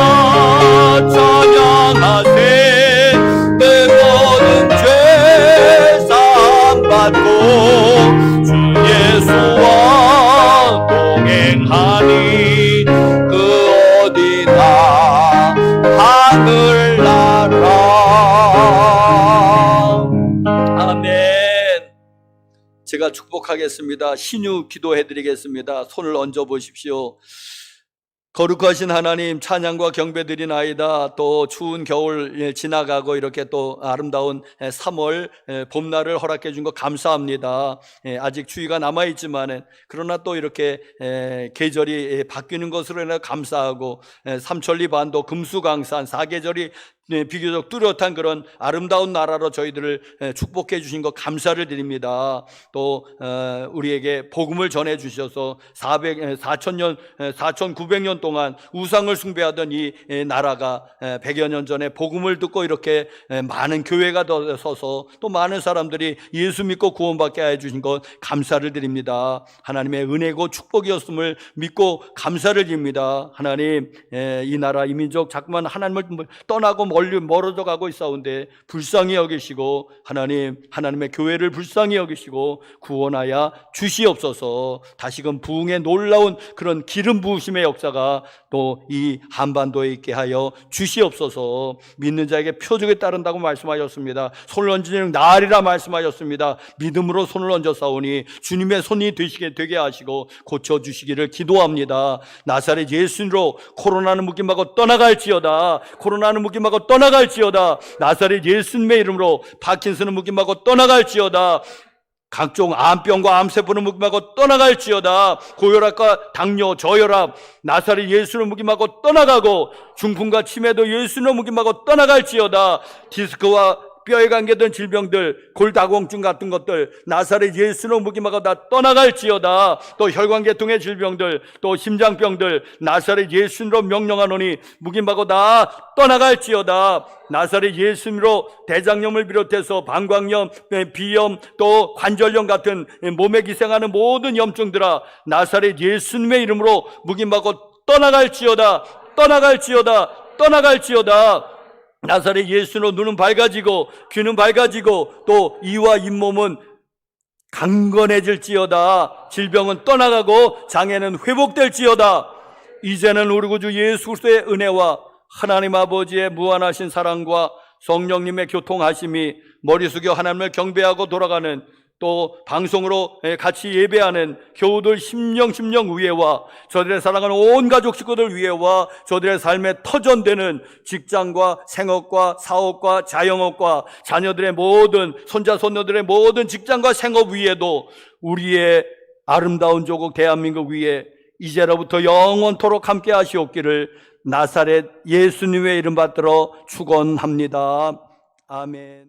찬양하세. 내 모든 죄 사함 받고 주 예수와 동행하니 그 어디나 하늘나라. 아멘. 제가 축복하겠습니다. 신유 기도해 드리겠습니다. 손을 얹어 보십시오. 거룩하신 하나님, 찬양과 경배드리나이다. 또 추운 겨울 지나가고 이렇게 또 아름다운 3월 봄날을 허락해 준 것 감사합니다. 아직 추위가 남아있지만 그러나 또 이렇게 계절이 바뀌는 것으로 인해 감사하고, 삼천리 반도 금수강산 사계절이 비교적 뚜렷한 그런 아름다운 나라로 저희들을 축복해 주신 것 감사를 드립니다. 또 우리에게 복음을 전해 주셔서 4,000년, 4,900년 동안 우상을 숭배하던 이 나라가 100여 년 전에 복음을 듣고 이렇게 많은 교회가 서서 또 많은 사람들이 예수 믿고 구원받게 해 주신 것 감사를 드립니다. 하나님의 은혜고 축복이었음을 믿고 감사를 드립니다. 하나님, 이 나라 이 민족 자꾸만 하나님을 떠나고 멀어져 가고 있사온데 불쌍히 여기시고, 하나님의 교회를 불쌍히 여기시고 구원하여 주시옵소서. 다시금 부흥의 놀라운 그런 기름 부으심의 역사가 또 이 한반도에 있게 하여 주시옵소서. 믿는 자에게 표적에 따른다고 말씀하셨습니다. 손을 얹으니 나으리라 말씀하셨습니다. 믿음으로 손을 얹어 싸우니 주님의 손이 되게 하시고 고쳐주시기를 기도합니다. 나사렛 예수님으로 코로나는 묶임하고 떠나갈지어다. 코로나는 묶임하고 떠나갈지어다. 나사렛 예수님의 이름으로 파킨슨은 묶임하고 떠나갈지어다. 각종 암병과 암세포는 묶임하고 떠나갈지어다. 고혈압과 당뇨, 저혈압, 나사렛 예수는 묶임하고 떠나가고, 중풍과 치매도 예수는 묶임하고 떠나갈지어다. 디스크와 뼈에 관계된 질병들, 골다공증 같은 것들 나사렛 예수로 묶임하고 다 떠나갈지어다. 또 혈관계통의 질병들, 또 심장병들 나사렛 예수로 명령하노니 묶임하고 다 떠나갈지어다. 나사렛 예수로 대장염을 비롯해서 방광염, 비염, 또 관절염 같은 몸에 기생하는 모든 염증들아 나사렛 예수님의 이름으로 묶임하고 떠나갈지어다. 떠나갈지어다. 떠나갈지어다. 나사렛 예수로 눈은 밝아지고 귀는 밝아지고 또 이와 잇몸은 강건해질지어다. 질병은 떠나가고 장애는 회복될지어다. 이제는 우리 구주 예수 그리스도의 은혜와 하나님 아버지의 무한하신 사랑과 성령님의 교통하심이 머리 숙여 하나님을 경배하고 돌아가는, 또 방송으로 같이 예배하는 교우들 심령 위에와 저들의 사랑하는 온 가족 식구들 위에와 저들의 삶에 터전되는 직장과 생업과 사업과 자영업과 자녀들의 모든 손자 손녀들의 모든 직장과 생업 위에도 우리의 아름다운 조국 대한민국 위에 이제로부터 영원토록 함께 하시옵기를 나사렛 예수님의 이름 받들어 축원합니다. 아멘.